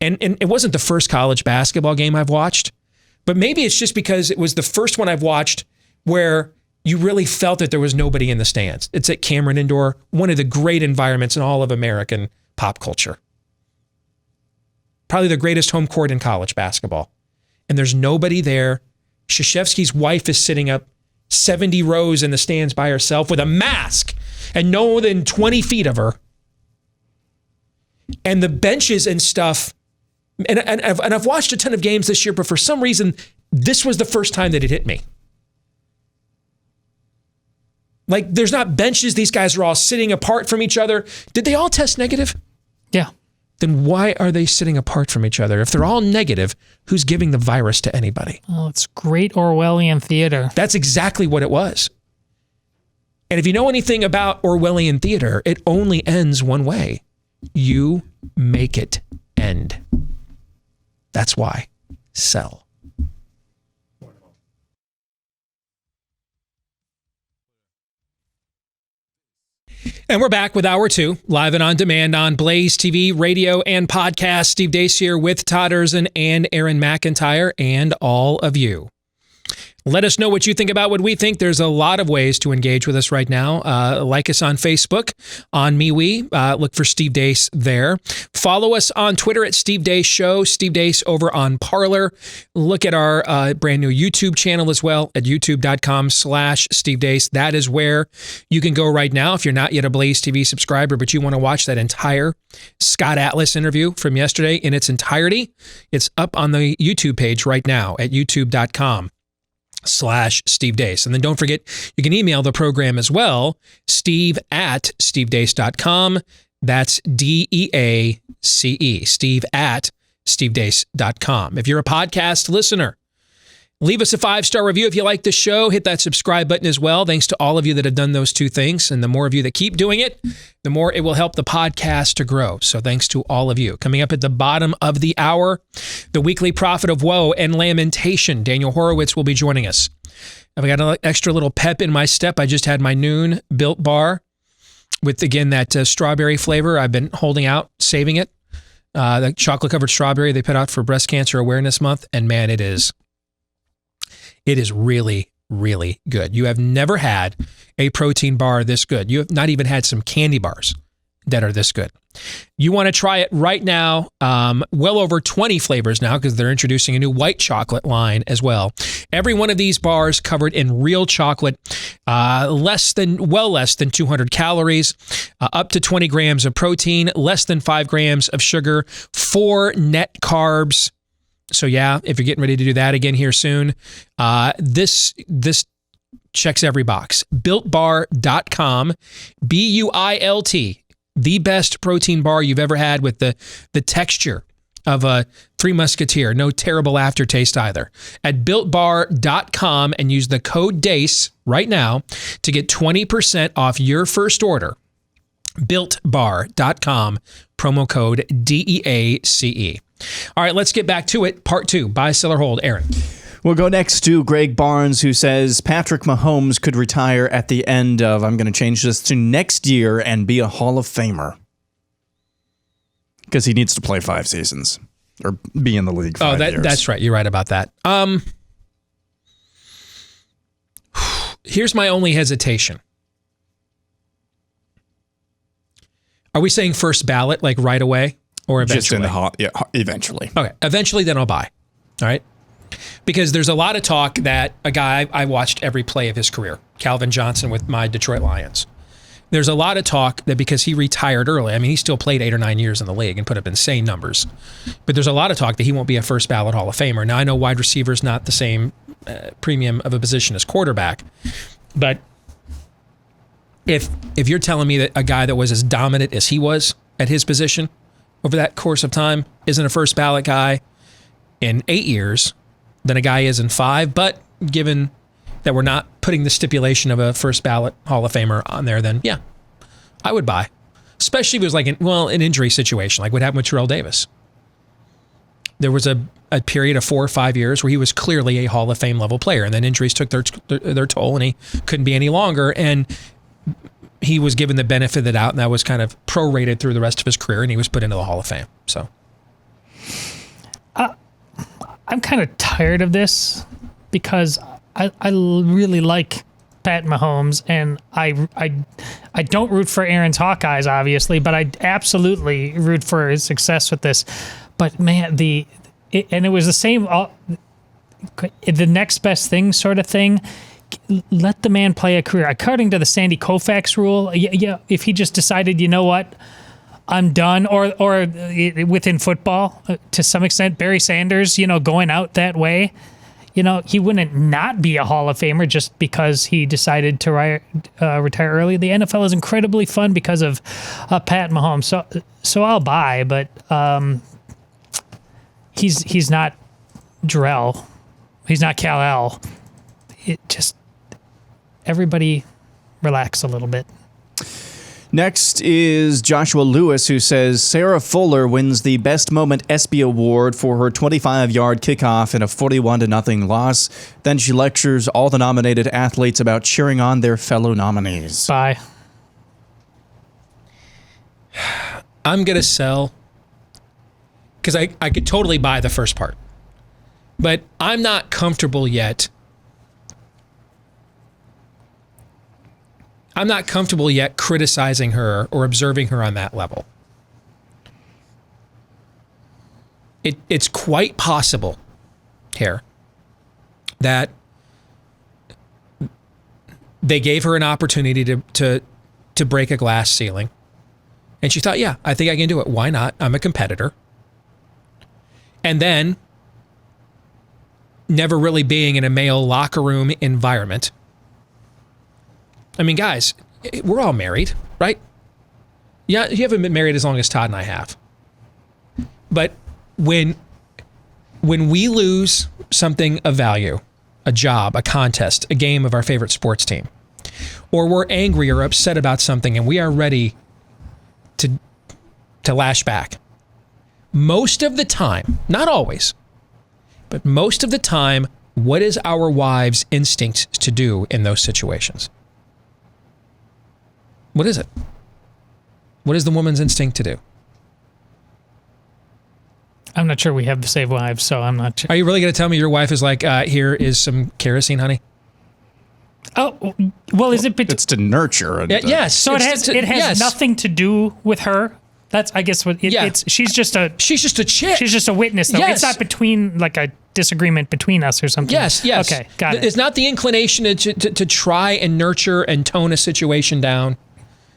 And it wasn't the first college basketball game I've watched, but maybe it's just because it was the first one I've watched where you really felt that there was nobody in the stands. It's at Cameron Indoor, one of the great environments in all of American pop culture. Probably the greatest home court in college basketball. And there's nobody there. Krzyzewski's wife is sitting up 70 rows in the stands by herself with a mask and no more than 20 feet of her. And the benches and stuff. And I've watched a ton of games this year, but for some reason, this was the first time that it hit me. Like, there's not benches. These guys are all sitting apart from each other. Did they all test negative? Yeah. Then why are they sitting apart from each other? If they're all negative, who's giving the virus to anybody? Oh, it's great Orwellian theater. That's exactly what it was. And if you know anything about Orwellian theater, it only ends one way. You make it end. That's why. Sell. And we're back with Hour 2, live and on demand on Blaze TV, radio, and podcast. Steve Deace here with Todd Erzin and Aaron McIntyre and all of you. Let us know what you think about what we think. There's a lot of ways to engage with us right now. Like us on Facebook, on MeWe. Look for Steve Deace there. Follow us on Twitter at Steve Deace Show. Steve Deace over on Parler. Look at our brand new YouTube channel as well at youtube.com/Steve Deace. That is where you can go right now if you're not yet a Blaze TV subscriber, but you want to watch that entire Scott Atlas interview from yesterday in its entirety. It's up on the YouTube page right now at youtube.com/Steve Deace. And then don't forget, you can email the program as well, steve@stevedeace.com. That's DEACE, steve@stevedeace.com. If you're a podcast listener, leave us a 5-star review if you like the show. Hit that subscribe button as well. Thanks to all of you that have done those two things. And the more of you that keep doing it, the more it will help the podcast to grow. So thanks to all of you. Coming up at the bottom of the hour, the weekly prophet of woe and lamentation. Daniel Horowitz will be joining us. I've got an extra little pep in my step. I just had my noon Built Bar with, again, that strawberry flavor. I've been holding out, saving it. The chocolate-covered strawberry they put out for Breast Cancer Awareness Month. And man, it is really, really good. You have never had a protein bar this good. You have not even had some candy bars that are this good. You want to try it right now. Well over 20 flavors now because they're introducing a new white chocolate line as well. Every one of these bars covered in real chocolate, less than 200 calories, up to 20 grams of protein, less than 5 grams of sugar, 4 net carbs. So yeah, if you're getting ready to do that again here soon, this checks every box. BuiltBar.com, BUILT, the best protein bar you've ever had with the texture of a Three Musketeer. No terrible aftertaste either. At BuiltBar.com and use the code DACE right now to get 20% off your first order. BuiltBar.com, promo code DEACE. All right, let's get back to it. Part 2, buy, sell, or hold. Aaron. We'll go next to Greg Barnes, who says Patrick Mahomes could retire at the end of, I'm going to change this to next year, and be a Hall of Famer. Because he needs to play 5 seasons. Or be in the league 5 years. That's right. You're right about that. Here's my only hesitation. Are we saying first ballot, like right away, or eventually? Eventually. Okay, eventually, then I'll buy. All right? Because there's a lot of talk that a guy, I watched every play of his career, Calvin Johnson with my Detroit Lions. There's a lot of talk that because he retired early, I mean, he still played 8 or 9 years in the league and put up insane numbers. But there's a lot of talk that he won't be a first ballot Hall of Famer. Now, I know wide receiver is not the same premium of a position as quarterback, but if you're telling me that a guy that was as dominant as he was at his position over that course of time isn't a first ballot guy in 8 years than a guy is in 5, but given that we're not putting the stipulation of a first ballot Hall of Famer on there, then yeah, I would buy. Especially if it was like an injury situation, like what happened with Terrell Davis. There was a period of 4 or 5 years where he was clearly a Hall of Fame level player, and then injuries took their toll, and he couldn't be any longer, and he was given the benefit of the doubt, and that was kind of prorated through the rest of his career, and he was put into the Hall of Fame. So, I'm kind of tired of this because I really like Pat Mahomes, and I don't root for Aaron's Hawkeyes, obviously, but I absolutely root for his success with this. But man, it was the same, the next best thing sort of thing. Let the man play a career. According to the Sandy Koufax rule, if he just decided, you know what, I'm done, or within football, to some extent, Barry Sanders, going out that way, he wouldn't not be a Hall of Famer just because he decided to retire early. The NFL is incredibly fun because of Pat Mahomes. So I'll buy, but he's not Jarrell. He's not Kal-El. It just, everybody relax a little bit. Next is Joshua Lewis, who says Sarah Fuller wins the Best Moment ESPY Award for her 25-yard kickoff in a 41-0 loss. Then she lectures all the nominated athletes about cheering on their fellow nominees. Bye. I'm going to sell, because I could totally buy the first part. But I'm not comfortable yet. I'm not comfortable yet criticizing her or observing her on that level. It's quite possible here that they gave her an opportunity to break a glass ceiling. And she thought, yeah, I think I can do it. Why not? I'm a competitor. And then, never really being in a male locker room environment. I mean, guys, we're all married, right? Yeah, you haven't been married as long as Todd and I have. But when we lose something of value, a job, a contest, a game of our favorite sports team, or we're angry or upset about something and we are ready to lash back, most of the time, not always, but most of the time, what is our wives' instinct to do in those situations? What is it? What is the woman's instinct to do? I'm not sure we have the same wives, so I'm not sure. Are you really going to tell me your wife is like, here is some kerosene, honey? Oh, well, is it? It's to nurture. And, yes. So it has nothing to do with her. That's, I guess, what it's. She's just a chick. She's just a witness, though. Yes. It's not between like a disagreement between us or something. Yes. Okay, got it. It's not the inclination to try and nurture and tone a situation down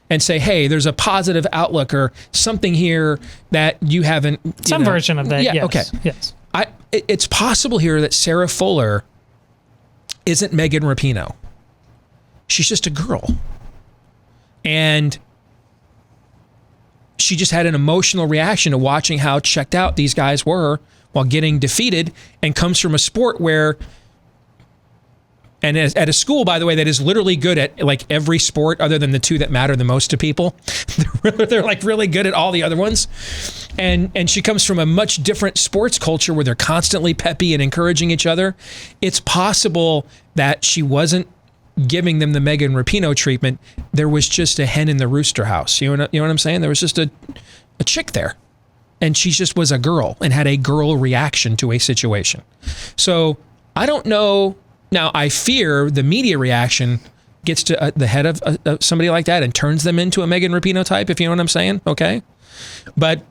and say, hey, there's a positive outlook or something here that you haven't. Some version of that, yeah, yes. Okay. Yes. It's possible here that Sarah Fuller isn't Megan Rapinoe. She's just a girl. And she just had an emotional reaction to watching how checked out these guys were while getting defeated, and comes from a sport where, And at a school, by the way, that is literally good at like every sport other than the two that matter the most to people. They're like really good at all the other ones. And she comes from a much different sports culture where they're constantly peppy and encouraging each other. It's possible that she wasn't giving them the Megan Rapinoe treatment. There was just a hen in the rooster house. You know what I'm saying? There was just a chick there. And she just was a girl and had a girl reaction to a situation. So I don't know. Now, I fear the media reaction gets to the head of somebody like that and turns them into a Megan Rapinoe type, if you know what I'm saying. Okay. But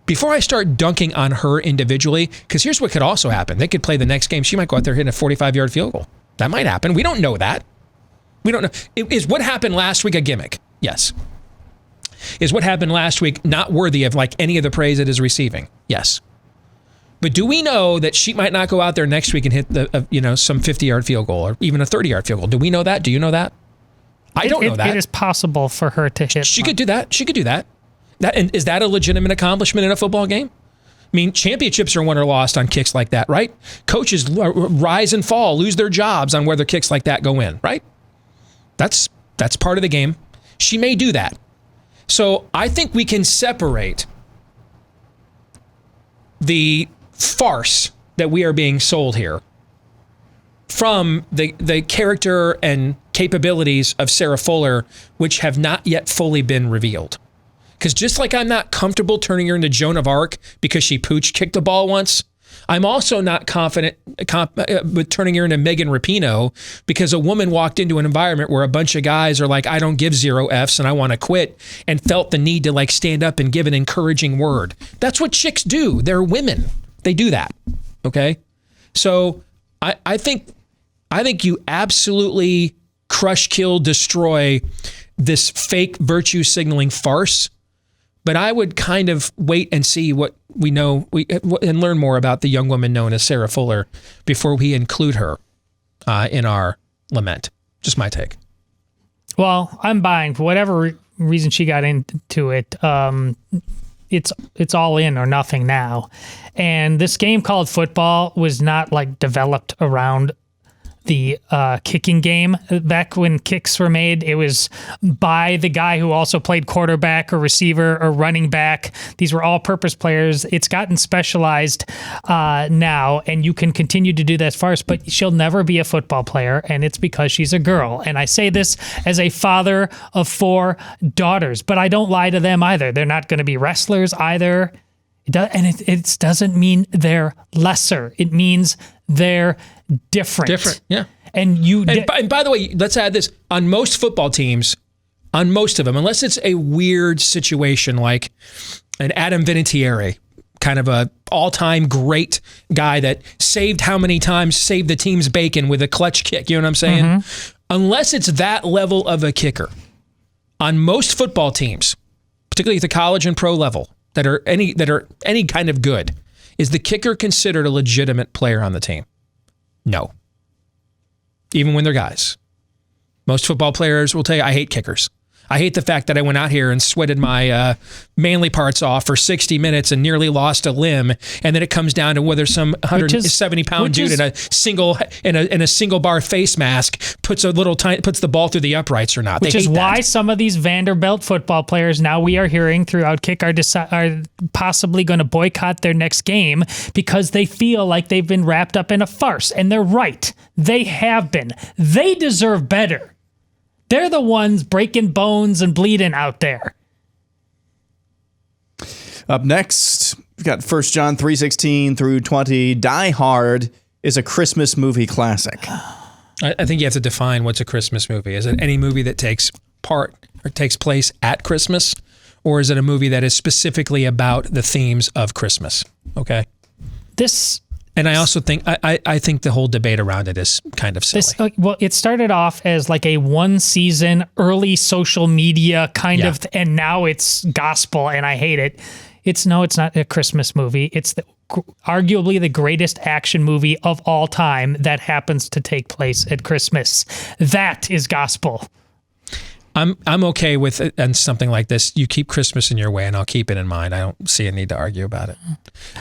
before I start dunking on her individually, because here's what could also happen. They could play the next game. She might go out there hitting a 45-yard field goal. That might happen. We don't know that. We don't know. Is what happened last week a gimmick? Yes. Is what happened last week not worthy of like any of the praise it is receiving? Yes. But do we know that she might not go out there next week and hit the some 50-yard field goal or even a 30-yard field goal? Do we know that? Do you know that? I don't know that. It is possible for her to hit. She could do that. She could do that. And is that a legitimate accomplishment in a football game? I mean, championships are won or lost on kicks like that, right? Coaches rise and fall, lose their jobs on whether kicks like that go in, right? That's part of the game. She may do that. So I think we can separate the farce that we are being sold here from the character and capabilities of Sarah Fuller, which have not yet fully been revealed. Because just like I'm not comfortable turning her into Joan of Arc because she pooch kicked the ball once, I'm also not confident with turning her into Megan Rapinoe because a woman walked into an environment where a bunch of guys are like, I don't give 0 Fs and I want to quit, and felt the need to like stand up and give an encouraging word. That's what chicks do. They're women. They do that. Okay. So I think you absolutely crush, kill, destroy this fake virtue signaling farce. But I would kind of wait and see what we know and learn more about the young woman known as Sarah Fuller before we include her in our lament. Just my take. Well, I'm buying for whatever reason she got into it. It's all in or nothing now. And this game called football was not like developed around the kicking game. Back when kicks were made, it was by the guy who also played quarterback or receiver or running back. These were all-purpose players. It's gotten specialized now, and you can continue to do that farce, but she'll never be a football player, and it's because she's a girl. And I say this as a father of 4 daughters, but I don't lie to them either. They're not going to be wrestlers either. It doesn't mean they're lesser. It means they're different. Yeah. And by the way, let's add this. On most football teams, on most of them, unless it's a weird situation like an Adam Vinatieri, kind of a all-time great guy that saved the team's bacon with a clutch kick, you know what I'm saying? Mm-hmm. Unless it's that level of a kicker, on most football teams, particularly at the college and pro level, that are any kind of good, is the kicker considered a legitimate player on the team? No. Even when they're guys. Most football players will tell you, I hate kickers. I hate the fact that I went out here and sweated my manly parts off for 60 minutes and nearly lost a limb, and then it comes down to whether some 170-pound dude in a single bar face mask puts the ball through the uprights or not. Which is why some of these Vanderbilt football players now we are hearing throughout Kick are possibly going to boycott their next game because they feel like they've been wrapped up in a farce, and they're right. They have been. They deserve better. They're the ones breaking bones and bleeding out there. Up next, we've got 1 John 3:16 through 20. Die Hard is a Christmas movie classic. I think you have to define what's a Christmas movie. Is it any movie that takes place at Christmas, or is it a movie that is specifically about the themes of Christmas? Okay. And I also think I think the whole debate around it is kind of silly. It started off as like a 1-season early social media kind of, and now it's gospel, and I hate it. It's not a Christmas movie. It's arguably the greatest action movie of all time that happens to take place at Christmas. That is gospel. I'm okay with it, and something like this. You keep Christmas in your way, and I'll keep it in mind. I don't see a need to argue about it.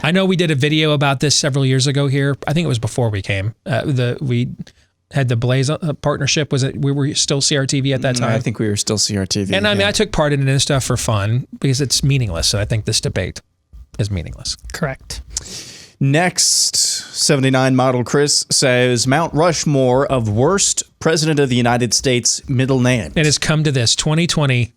I know we did a video about this several years ago here. I think it was before we came. had the Blaze partnership. Was it? We were still CRTV at that time. I think we were still CRTV. And I mean, I took part in it and stuff for fun because it's meaningless. And I think this debate is meaningless. Correct. Next, 79 model Chris says Mount Rushmore of worst president of the United States middle names. It has come to this. 2020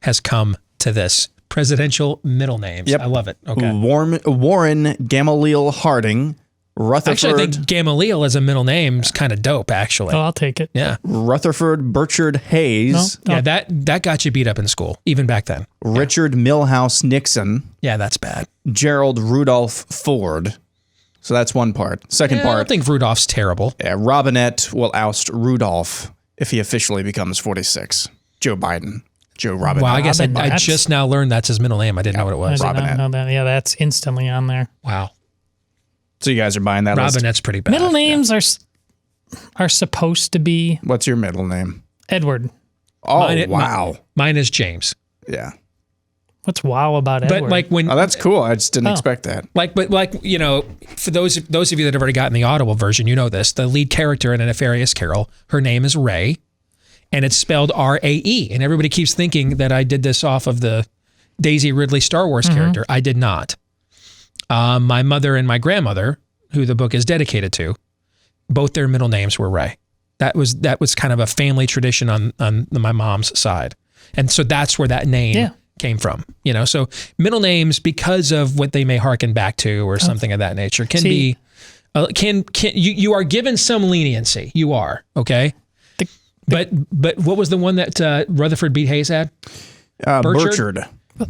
has come to this. Presidential middle names. Yep. I love it. Okay. Warren Gamaliel Harding. Rutherford. Actually, I think Gamaliel as a middle name is kind of dope, actually. Oh, I'll take it. Yeah. Rutherford Burchard Hayes. No. Yeah, that got you beat up in school, even back then. Richard Milhouse Nixon. Yeah, that's bad. Gerald Rudolph Ford. So that's one part. Second part. I don't think Rudolph's terrible. Yeah, Robinette will oust Rudolph if he officially becomes 46. Joe Biden. Joe Robinette. Wow, I guess I just now learned that's his middle name. I didn't know what it was. I did not know that. Yeah, that's instantly on there. Wow. So you guys are buying that Robinette's list? pretty bad. Middle names are supposed to be... What's your middle name? Edward. Oh, wow. Mine is James. Yeah. What's wow about Edward? But like when... Oh, that's cool. I just didn't expect that. For those of you that have already gotten the Audible version, you know this. The lead character in A Nefarious Carol, her name is Ray, and it's spelled R-A-E. And everybody keeps thinking that I did this off of the Daisy Ridley Star Wars character. I did not. My mother and my grandmother, who the book is dedicated to, both their middle names were Ray. That was kind of a family tradition on my mom's side. And so that's where that name came from. So middle names, because of what they may harken back to or something of that nature, can be you are given some leniency. You are, okay? But what was the one that Rutherford B. Hayes had? Burchard.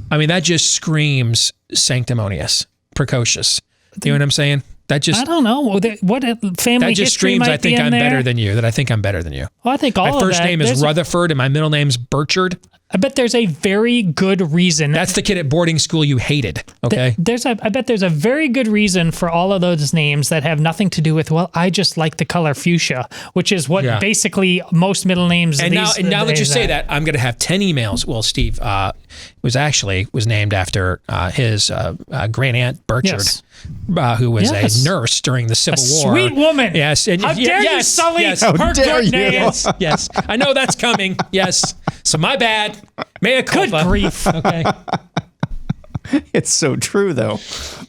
I mean, that just screams sanctimonious, precocious. You know what I'm saying? That just, I don't know. What family that just history screams, might I think be in I'm there? better than you, that I think I'm better than you. Well, I think all my of first that. name is Rutherford and my middle name's Burchard. I bet there's a very good reason. That's the kid at boarding school you hated, okay? I bet there's a very good reason for all of those names that have nothing to do with, well, I just like the color fuchsia, which is what basically most middle names and now that you say that, I'm going to have 10 emails. Well, Steve was named after his great aunt Burchard, who was a nurse during the Civil War. Sweet woman. Yes. And How dare you sully her good name? Yes. I know that's coming. Yes. So my bad. Mea culpa. Good grief. Okay. It's so true, though.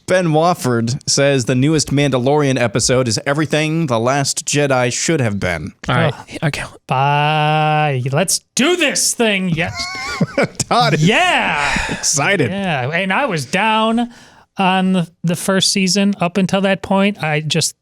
Ben Wofford says the newest Mandalorian episode is everything The Last Jedi should have been. All right. Okay. Bye. Let's do this thing. Yes. Todd is yeah. excited. Yeah. And I was down on the first season up until that point. I just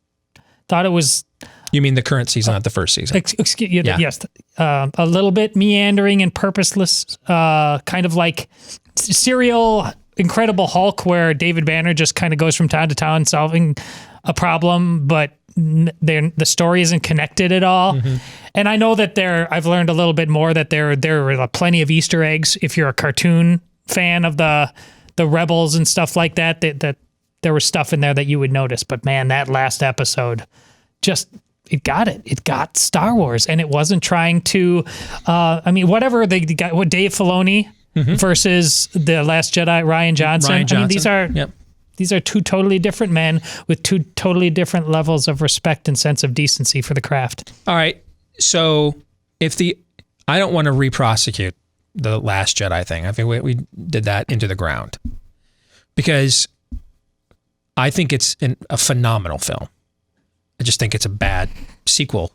thought it was... You mean the current season, not the first season? Yes. A little bit meandering and purposeless, kind of like serial Incredible Hulk, where David Banner just kind of goes from town to town solving a problem, but the story isn't connected at all. Mm-hmm. And I know that I've learned a little bit more that there are plenty of Easter eggs if you're a cartoon fan of the Rebels and stuff like that there was stuff in there that you would notice. But man, that last episode it got Star Wars, and it wasn't trying to, whatever they got, what Dave Filoni versus The Last Jedi, Rian Johnson. These are two totally different men with two totally different levels of respect and sense of decency for the craft. All right. So I don't want to re-prosecute The Last Jedi thing. I think we did that into the ground because I think it's a phenomenal film. I just think it's a bad sequel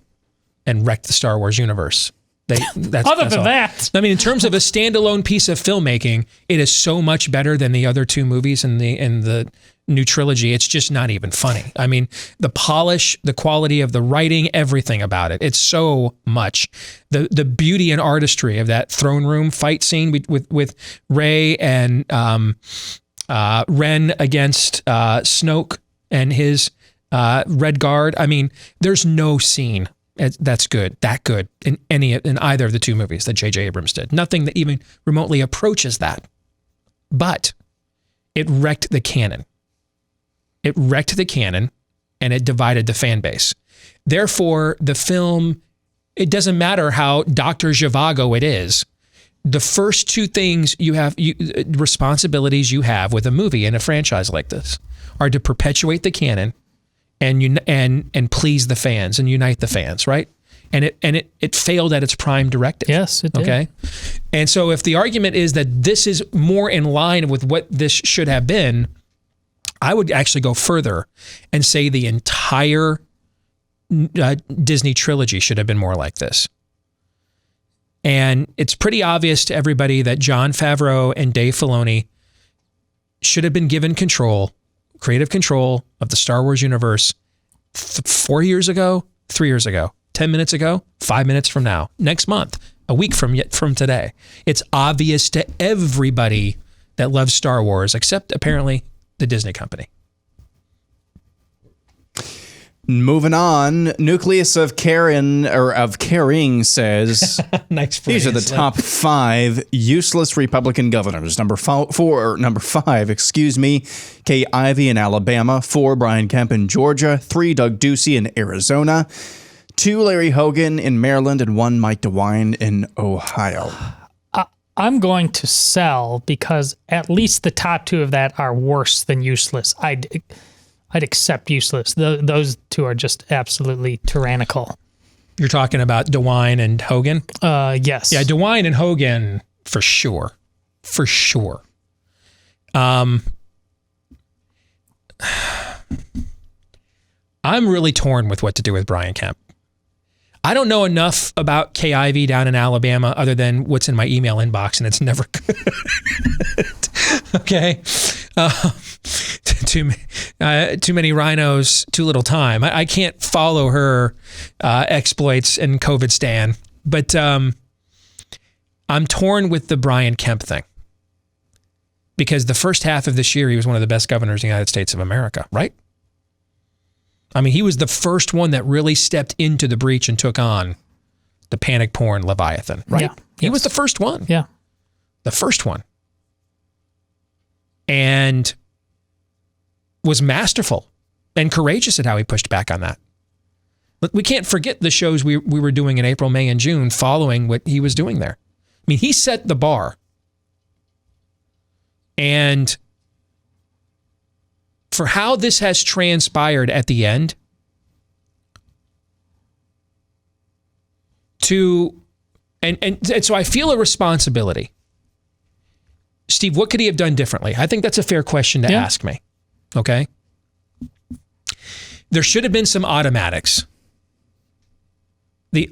and wrecked the Star Wars universe. That's all. I mean, in terms of a standalone piece of filmmaking, it is so much better than the other two movies in the new trilogy. It's just not even funny. I mean, the polish, the quality of the writing, everything about it. It's so much. The beauty and artistry of that throne room fight scene with Rey and Ren against Snoke and his Red Guard. I mean, there's no scene that's that good in either of the two movies that J.J. Abrams did. Nothing that even remotely approaches that. But it wrecked the canon. It wrecked the canon, and it divided the fan base. Therefore, the film, it doesn't matter how Dr. Zhivago it is. The first two things responsibilities you have with a movie and a franchise like this are to perpetuate the canon and please the fans and unite the fans, right? And it failed at its prime directive. Yes, it did. Okay. And so if the argument is that this is more in line with what this should have been, I would actually go further and say the entire Disney trilogy should have been more like this. And it's pretty obvious to everybody that Jon Favreau and Dave Filoni should have been given creative control of the Star Wars universe 4 years ago, 3 years ago, 10 minutes ago, 5 minutes from now, next month, a week from today. It's obvious to everybody that loves Star Wars, except apparently the Disney company. Moving on, Nucleus of Caring says, nice phrase. These are the top 5 useless Republican governors. Number 5, Kay Ivey in Alabama. 4, Brian Kemp in Georgia. 3, Doug Ducey in Arizona. 2, Larry Hogan in Maryland, and 1, Mike DeWine in Ohio. I'm going to sell because at least the top 2 of that are worse than useless. I'd accept useless. Those 2 are just absolutely tyrannical. You're talking about DeWine and Hogan? Yes. Yeah, DeWine and Hogan, for sure. For sure. I'm really torn with what to do with Brian Kemp. I don't know enough about Kay Ivey down in Alabama other than what's in my email inbox, and it's never good. Okay. Too many rhinos, too little time. I can't follow her exploits in COVID stan, but I'm torn with the Brian Kemp thing because the first half of this year, he was one of the best governors in the United States of America, right? I mean, he was the first one that really stepped into the breach and took on the panic porn Leviathan, right? Yeah. He was the first one. Yeah. The first one. And was masterful and courageous at how he pushed back on that. We can't forget the shows we were doing in April, May, and June following what he was doing there. I mean, he set the bar. And for how this has transpired at the end, and so I feel a responsibility. Steve, what could he have done differently? I think that's a fair question to ask me. Okay? There should have been some automatics. I'm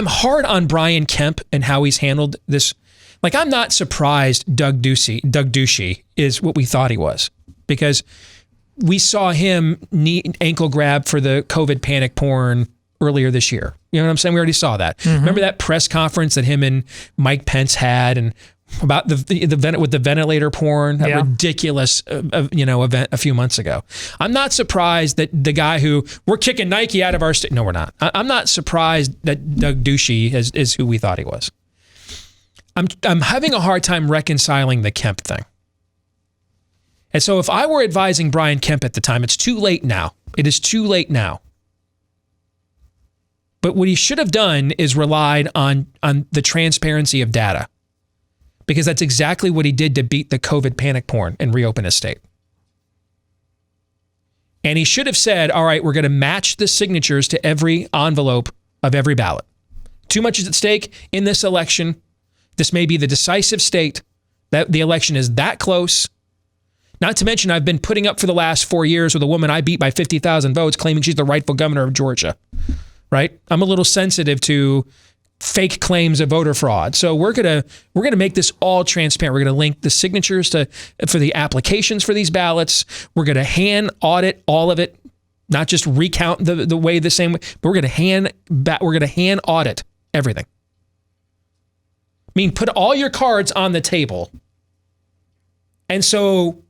hard on Brian Kemp and how he's handled this. Like, I'm not surprised Doug Ducey is what we thought he was, because we saw him ankle grab for the COVID panic porn earlier this year. You know what I'm saying? We already saw that. Mm-hmm. Remember that press conference that him and Mike Pence had, and about the with the ventilator porn, that ridiculous event a few months ago. I'm not surprised that the guy who we're kicking Nike out of our state. No, we're not. I'm not surprised that Doug Ducey is who we thought he was. I'm having a hard time reconciling the Kemp thing. And so if I were advising Brian Kemp at the time, it's too late now. It is too late now. But what he should have done is relied on the transparency of data, because that's exactly what he did to beat the COVID panic porn and reopen his state. And he should have said, all right, we're going to match the signatures to every envelope of every ballot. Too much is at stake in this election. This may be the decisive state, that the election is that close. Not to mention, I've been putting up for the last 4 years with a woman I beat by 50,000 votes claiming she's the rightful governor of Georgia, right? I'm a little sensitive to fake claims of voter fraud. So we're gonna make this all transparent. We're gonna link the signatures for the applications for these ballots. We're gonna hand audit all of it, not just recount the way the same way, but we're gonna hand audit everything. I mean, put all your cards on the table. And so,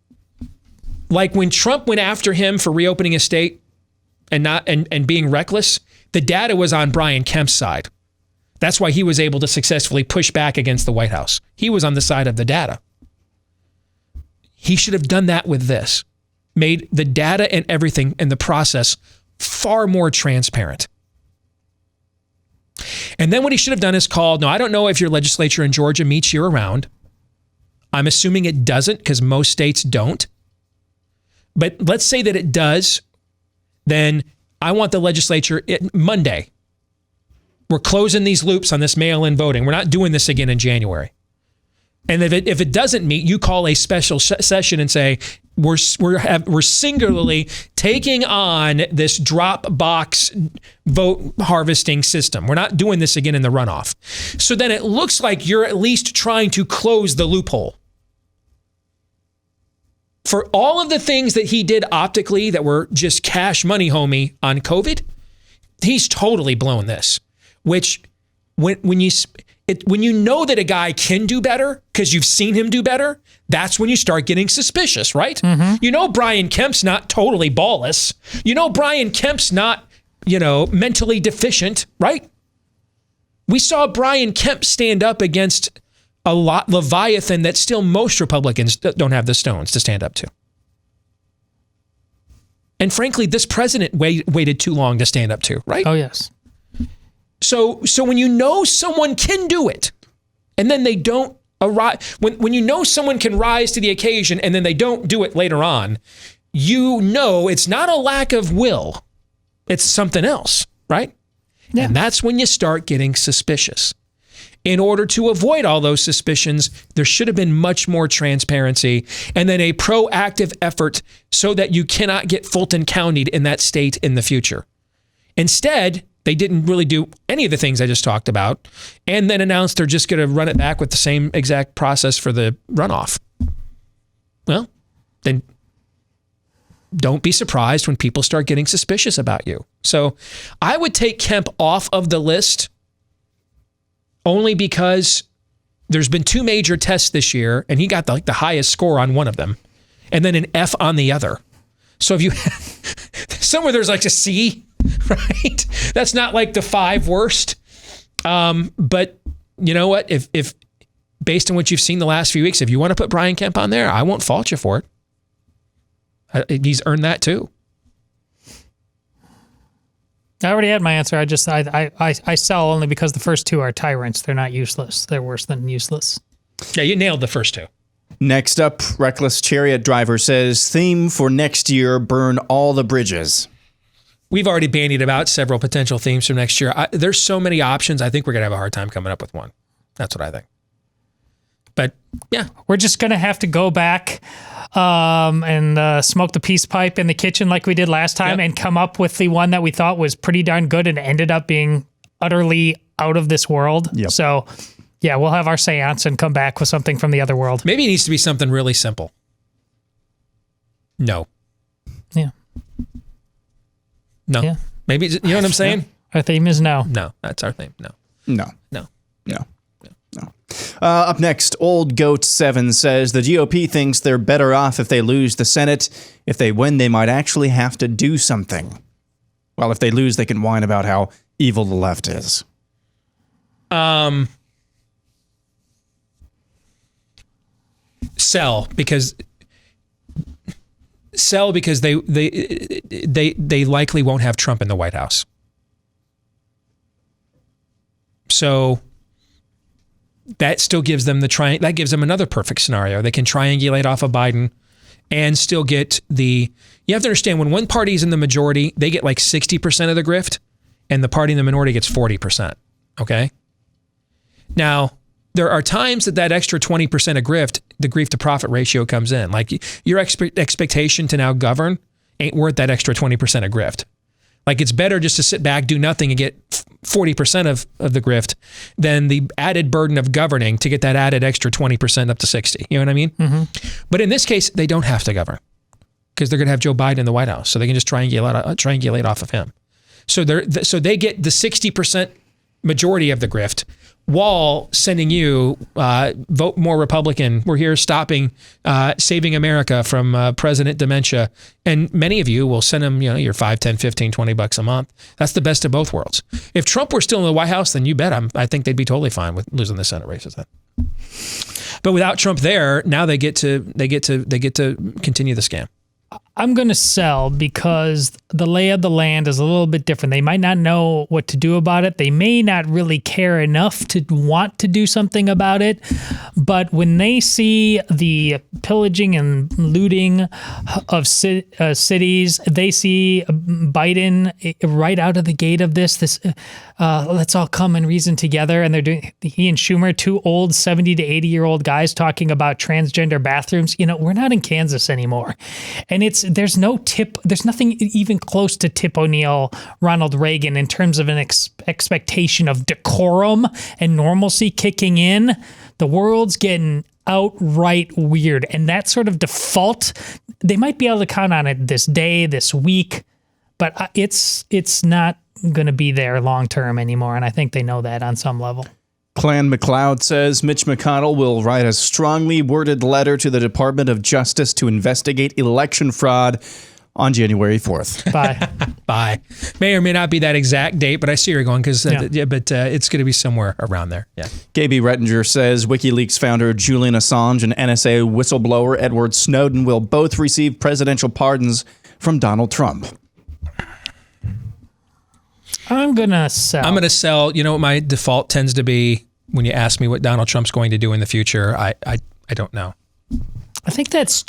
like when Trump went after him for reopening his state and being reckless, the data was on Brian Kemp's side. That's why he was able to successfully push back against the White House. He was on the side of the data. He should have done that with this. Made the data and everything in the process far more transparent. And then what he should have done is called, now I don't know if your legislature in Georgia meets year round. I'm assuming it doesn't, because most states don't. But let's say that it does, then I want the legislature Monday. We're closing these loops on this mail-in voting. We're not doing this again in January. And if it doesn't meet, you call a special session and say, we're singularly taking on this drop box vote harvesting system. We're not doing this again in the runoff. So then it looks like you're at least trying to close the loophole. For all of the things that he did optically that were just cash money, homie, on COVID, he's totally blown this. Which, when you know that a guy can do better because you've seen him do better, that's when you start getting suspicious, right? Mm-hmm. You know Brian Kemp's not totally ballless. You know Brian Kemp's not, mentally deficient, right? We saw Brian Kemp stand up against a Leviathan that still most Republicans don't have the stones to stand up to. And frankly, this president waited too long to stand up to, right? Oh, yes. So when you know someone can do it, and then they don't arise, when you know someone can rise to the occasion and then they don't do it later on, you know it's not a lack of will, it's something else, right? Yeah. And that's when you start getting suspicious. In order to avoid all those suspicions, there should have been much more transparency and then a proactive effort so that you cannot get Fulton County'd in that state in the future. Instead, they didn't really do any of the things I just talked about and then announced they're just going to run it back with the same exact process for the runoff. Well, then don't be surprised when people start getting suspicious about you. So I would take Kemp off of the list only because there's been 2 major tests this year and he got the highest score on one of them and then an F on the other. So if you somewhere there's like a C, right? That's not like the 5 worst. But you know what? If based on what you've seen the last few weeks, if you want to put Brian Kemp on there, I won't fault you for it. He's earned that too. I already had my answer. I sell only because the first 2 are tyrants. They're not useless. They're worse than useless. Yeah, you nailed the first 2. Next up, Reckless Chariot Driver says, theme for next year, burn all the bridges. We've already bandied about several potential themes for next year. There's so many options. I think we're going to have a hard time coming up with one. That's what I think. But yeah, we're just going to have to go back and smoke the peace pipe in the kitchen like we did last time and come up with the one that we thought was pretty darn good and ended up being utterly out of this world. Yep. So yeah, we'll have our seance and come back with something from the other world. Maybe it needs to be something really simple. No. Yeah. No. Yeah. Maybe, you know what I'm saying? Yeah. Our theme is no. No, that's our theme. No. No. No. No. No. Up next, Old Goat 7 says the GOP thinks they're better off if they lose the Senate. If they win, they might actually have to do something. Well, if they lose, they can whine about how evil the left is. Sell because they likely won't have Trump in the White House. So that still gives them that gives them another perfect scenario. They can triangulate off of Biden and still get you have to understand, when one party is in the majority, they get like 60% of the grift and the party in the minority gets 40%. Okay. Now, there are times that extra 20% of grift, the grief to profit ratio comes in. Like your expectation to now govern ain't worth that extra 20% of grift. Like it's better just to sit back, do nothing, and get 40% of the grift than the added burden of governing to get that added extra 20% up to 60. You know what I mean? Mm-hmm. But in this case, they don't have to govern because they're going to have Joe Biden in the White House, so they can just triangulate off of him. So they get the 60% majority of the grift, while sending you vote more Republican. We're here stopping, saving America from president dementia. And many of you will send them, your $5, $10, $15, $20 a month. That's the best of both worlds. If Trump were still in the White House, then you bet I think they'd be totally fine with losing the Senate races then. But without Trump there, now they get to continue the scam. I'm going to sell because the lay of the land is a little bit different. They might not know what to do about it. They may not really care enough to want to do something about it. But when they see the pillaging and looting of cities, they see Biden right out of the gate of this let's all come and reason together. And they're doing, he and Schumer, two old 70 to 80-year-old guys talking about transgender bathrooms. We're not in Kansas anymore. And there's nothing even close to Tip O'Neill, Ronald Reagan in terms of an expectation of decorum and normalcy kicking in. The world's getting outright weird. And that sort of default, they might be able to count on it this day, this week, but it's not going to be there long term anymore. And I think they know that on some level. Clan McLeod says Mitch McConnell will write a strongly worded letter to the Department of Justice to investigate election fraud on January 4th. Bye. May or may not be that exact date, but I see where you're going because it's going to be somewhere around there. Yeah. Gaby Rettinger says WikiLeaks founder Julian Assange and NSA whistleblower Edward Snowden will both receive presidential pardons from Donald Trump. I'm going to sell. You know what my default tends to be when you ask me what Donald Trump's going to do in the future? I don't know. I think that's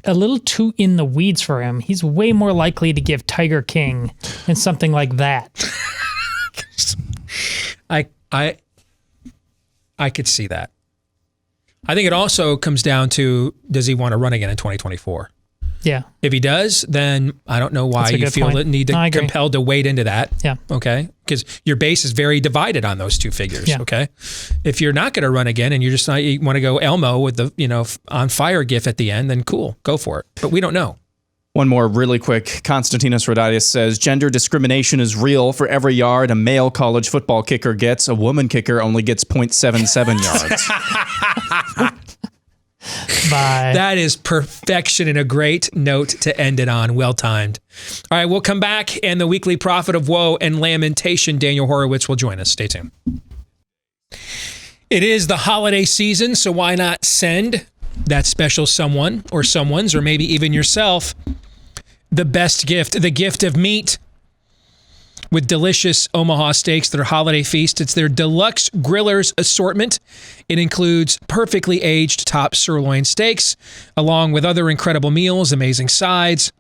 a little too in the weeds for him. He's way more likely to give Tiger King and something like that. I could see that. I think it also comes down to, does he want to run again in 2024? Yeah. If he does, then I don't know why you feel the need to compelled to wade into that. Yeah. Okay. Because your base is very divided on those two figures. Yeah. Okay. If you're not going to run again and you want to go Elmo with the, on fire gif at the end, then cool, go for it. But we don't know. One more really quick. Constantinos Roditis says gender discrimination is real. For every yard a male college football kicker gets, a woman kicker only gets 0.77 yards. Bye. That is perfection and a great note to end it on. Well timed. All right, we'll come back, and the weekly prophet of woe and lamentation, Daniel Horowitz, will join us. Stay tuned. It is the holiday season, so why not send that special someone or someone's, or maybe even yourself, the best gift, the gift of meat. With delicious Omaha steaks, their holiday feast. It's their deluxe grillers assortment. It includes perfectly aged top sirloin steaks, along with other incredible meals, amazing sides,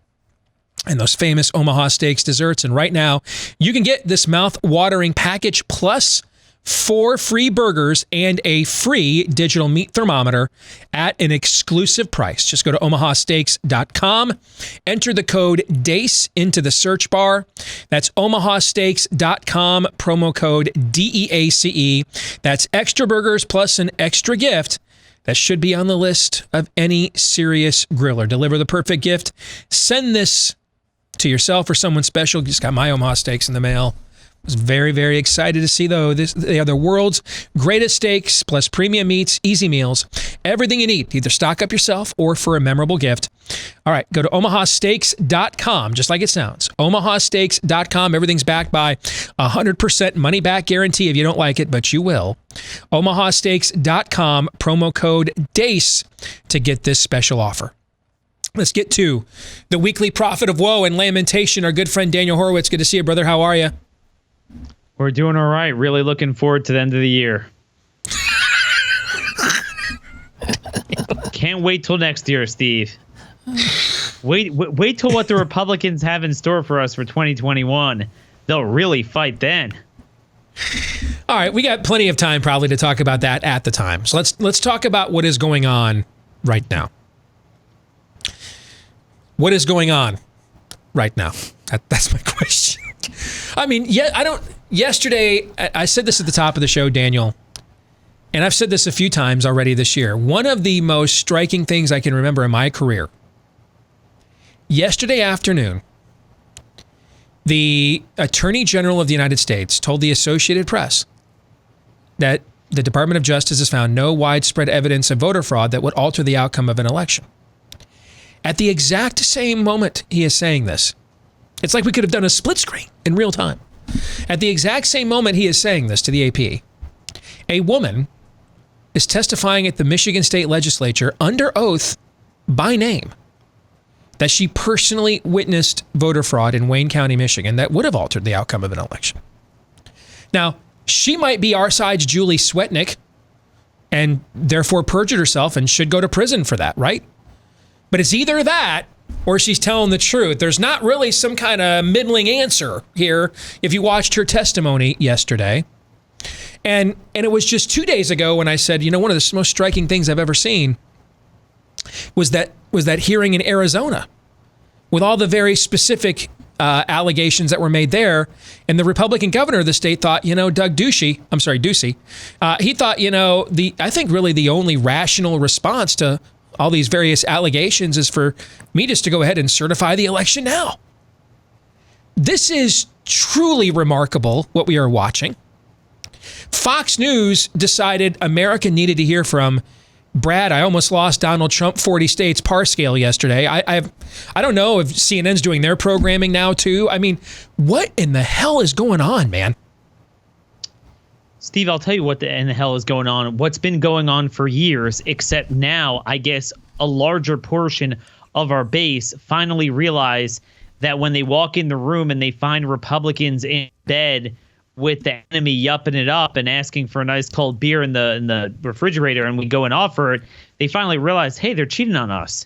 and those famous Omaha Steaks desserts. And right now, you can get this mouth-watering package plus 4 free burgers and a free digital meat thermometer at an exclusive price. Just go to omahasteaks.com, enter the code DACE into the search bar. That's omahasteaks.com, promo code DEACE. That's extra burgers plus an extra gift that should be on the list of any serious griller. Deliver the perfect gift. Send this to yourself or someone special. Just got my Omaha Steaks in the mail. Was very, very excited to see, though. They are the world's greatest steaks, plus premium meats, easy meals, everything you need. Either stock up yourself or for a memorable gift. All right, go to omahasteaks.com, just like it sounds. omahasteaks.com. Everything's backed by 100% money-back guarantee if you don't like it, but you will. omahasteaks.com, promo code DACE to get this special offer. Let's get to the weekly prophet of woe and lamentation. Our good friend Daniel Horowitz. Good to see you, brother. How are you? We're doing all right. Really looking forward to the end of the year. Can't wait till next year, Steve. Wait till what the Republicans have in store for us for 2021. They'll really fight then. All right, we got plenty of time probably to talk about that at the time. So let's talk about what is going on right now. What is going on right now? That's my question. I mean, yesterday, I said this at the top of the show, Daniel, and I've said this a few times already this year. One of the most striking things I can remember in my career, yesterday afternoon, the Attorney General of the United States told the Associated Press that the Department of Justice has found no widespread evidence of voter fraud that would alter the outcome of an election. At the exact same moment he is saying this, it's like we could have done a split screen in real time. At the exact same moment he is saying this to the AP, a woman is testifying at the Michigan State Legislature under oath by name that she personally witnessed voter fraud in Wayne County, Michigan that would have altered the outcome of an election. Now, she might be our side's Julie Swetnick and therefore perjured herself and should go to prison for that, right? But it's either that or she's telling the truth. There's not really some kind of middling answer here if you watched her testimony yesterday. And it was just 2 days ago when I said, one of the most striking things I've ever seen was that hearing in Arizona with all the very specific allegations that were made there. And the Republican governor of the state thought, Doug Ducey, he thought, I think really the only rational response to all these various allegations is for me just to go ahead and certify the election now. This is truly remarkable what we are watching. Fox News decided America needed to hear from Brad. I almost lost Donald Trump 40 states Parscale yesterday. I don't know if CNN's doing their programming now too. I mean, what in the hell is going on, man? Steve, I'll tell you what in the hell is going on. What's been going on for years, except now, I guess, a larger portion of our base finally realize that when they walk in the room and they find Republicans in bed with the enemy yupping it up and asking for a nice cold beer in the refrigerator, and we go and offer it, they finally realize, hey, they're cheating on us.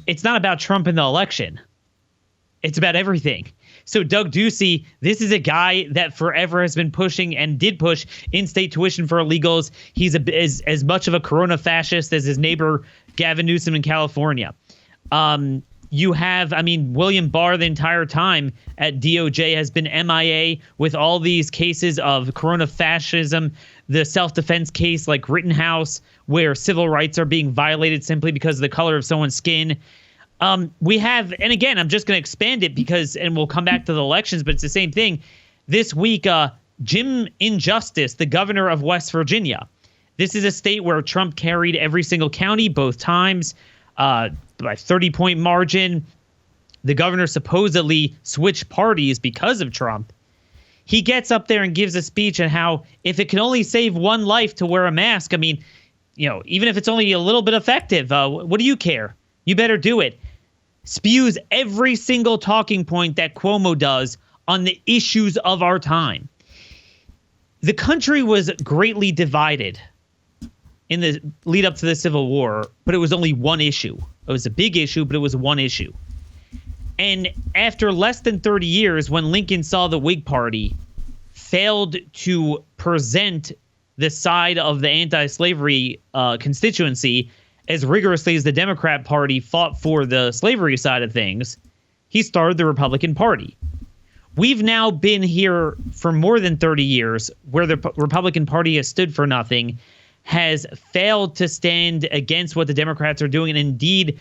It's not about Trump and the election. It's about everything. So Doug Ducey, this is a guy that forever has been pushing and did push in-state tuition for illegals. He's as much of a corona fascist as his neighbor Gavin Newsom in California. You have, William Barr the entire time at DOJ has been MIA with all these cases of corona fascism, the self-defense case like Rittenhouse, where civil rights are being violated simply because of the color of someone's skin. We have, and again, I'm just going to expand it and we'll come back to the elections, but it's the same thing. This week, Jim Injustice, the governor of West Virginia. This is a state where Trump carried every single county both times by 30-point margin. The governor supposedly switched parties because of Trump. He gets up there and gives a speech on how if it can only save one life to wear a mask, even if it's only a little bit effective, what do you care? You better do it. Spews every single talking point that Cuomo does on the issues of our time. The country was greatly divided in the lead up to the Civil War, but it was only one issue. It was a big issue, but it was one issue. And after less than 30 years, when Lincoln saw the Whig Party failed to present the side of the anti-slavery constituency as rigorously as the Democrat Party fought for the slavery side of things, he started the Republican Party. We've now been here for more than 30 years where the Republican Party has stood for nothing, has failed to stand against what the Democrats are doing, and indeed,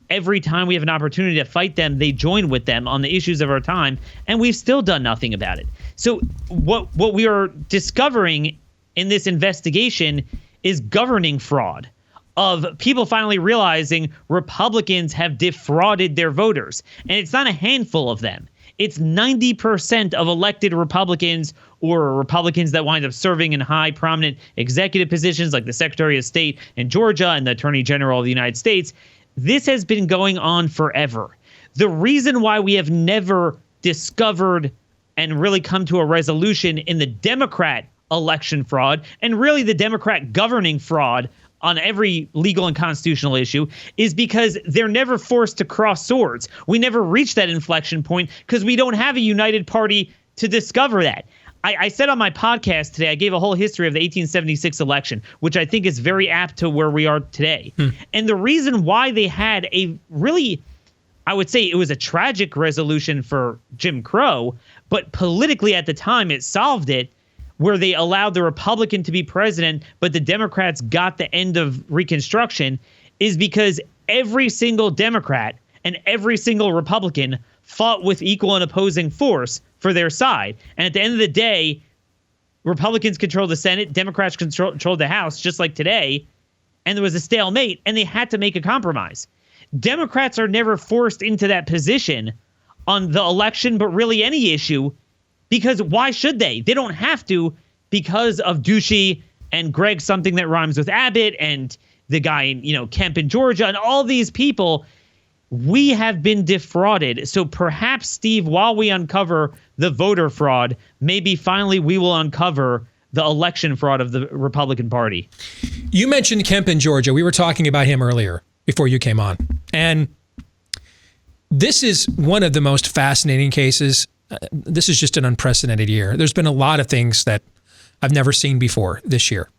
every time we have an opportunity to fight them, they join with them on the issues of our time, and we've still done nothing about it. So what we are discovering in this investigation is governing fraud, of people finally realizing Republicans have defrauded their voters. And it's not a handful of them. It's 90% of elected Republicans or Republicans that wind up serving in high prominent executive positions like the Secretary of State in Georgia and the Attorney General of the United States. This has been going on forever. The reason why we have never discovered and really come to a resolution in the Democrat election fraud and really the Democrat governing fraud on every legal and constitutional issue is because they're never forced to cross swords. We never reach that inflection point because we don't have a united party to discover that. I said on my podcast today, I gave a whole history of the 1876 election, which I think is very apt to where we are today. And the reason why they had a really, I would say it was a tragic resolution for Jim Crow, but politically at the time it solved it, where they allowed the Republican to be president, but the Democrats got the end of Reconstruction, is because every single Democrat and every single Republican fought with equal and opposing force for their side. And at the end of the day, Republicans controlled the Senate, Democrats controlled the House, just like today, and there was a stalemate, and they had to make a compromise. Democrats are never forced into that position on the election, but really any issue, because why should they? They don't have to because of Ducey and Greg something that rhymes with Abbott and the guy, Kemp in Georgia and all these people. we have been defrauded. So perhaps, Steve, while we uncover the voter fraud, maybe finally we will uncover the election fraud of the Republican Party. You mentioned Kemp in Georgia. We were talking about him earlier before you came on. And this is one of the most fascinating cases. This is just an unprecedented year. There's been a lot of things that I've never seen before this year.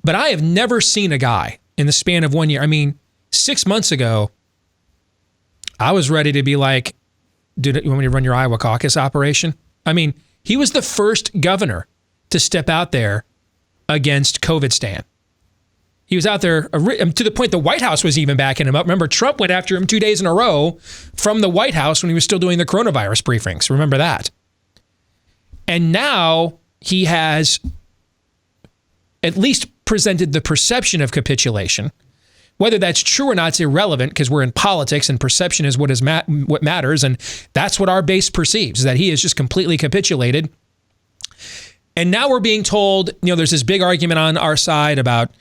But I have never seen a guy in the span of 1 year. I mean, 6 months ago, I was ready to be like, dude, you want me to run your Iowa caucus operation? I mean, he was the first governor to step out there against COVID Stan. He was out there to the point the White House was even backing him up. Remember, Trump went after him 2 days in a row from the White House when he was still doing the coronavirus briefings. Remember that? And now he has at least presented the perception of capitulation. Whether that's true or not is irrelevant because we're in politics and perception is what matters. And that's what our base perceives, that he is just completely capitulated. And now we're being told, there's this big argument on our side about,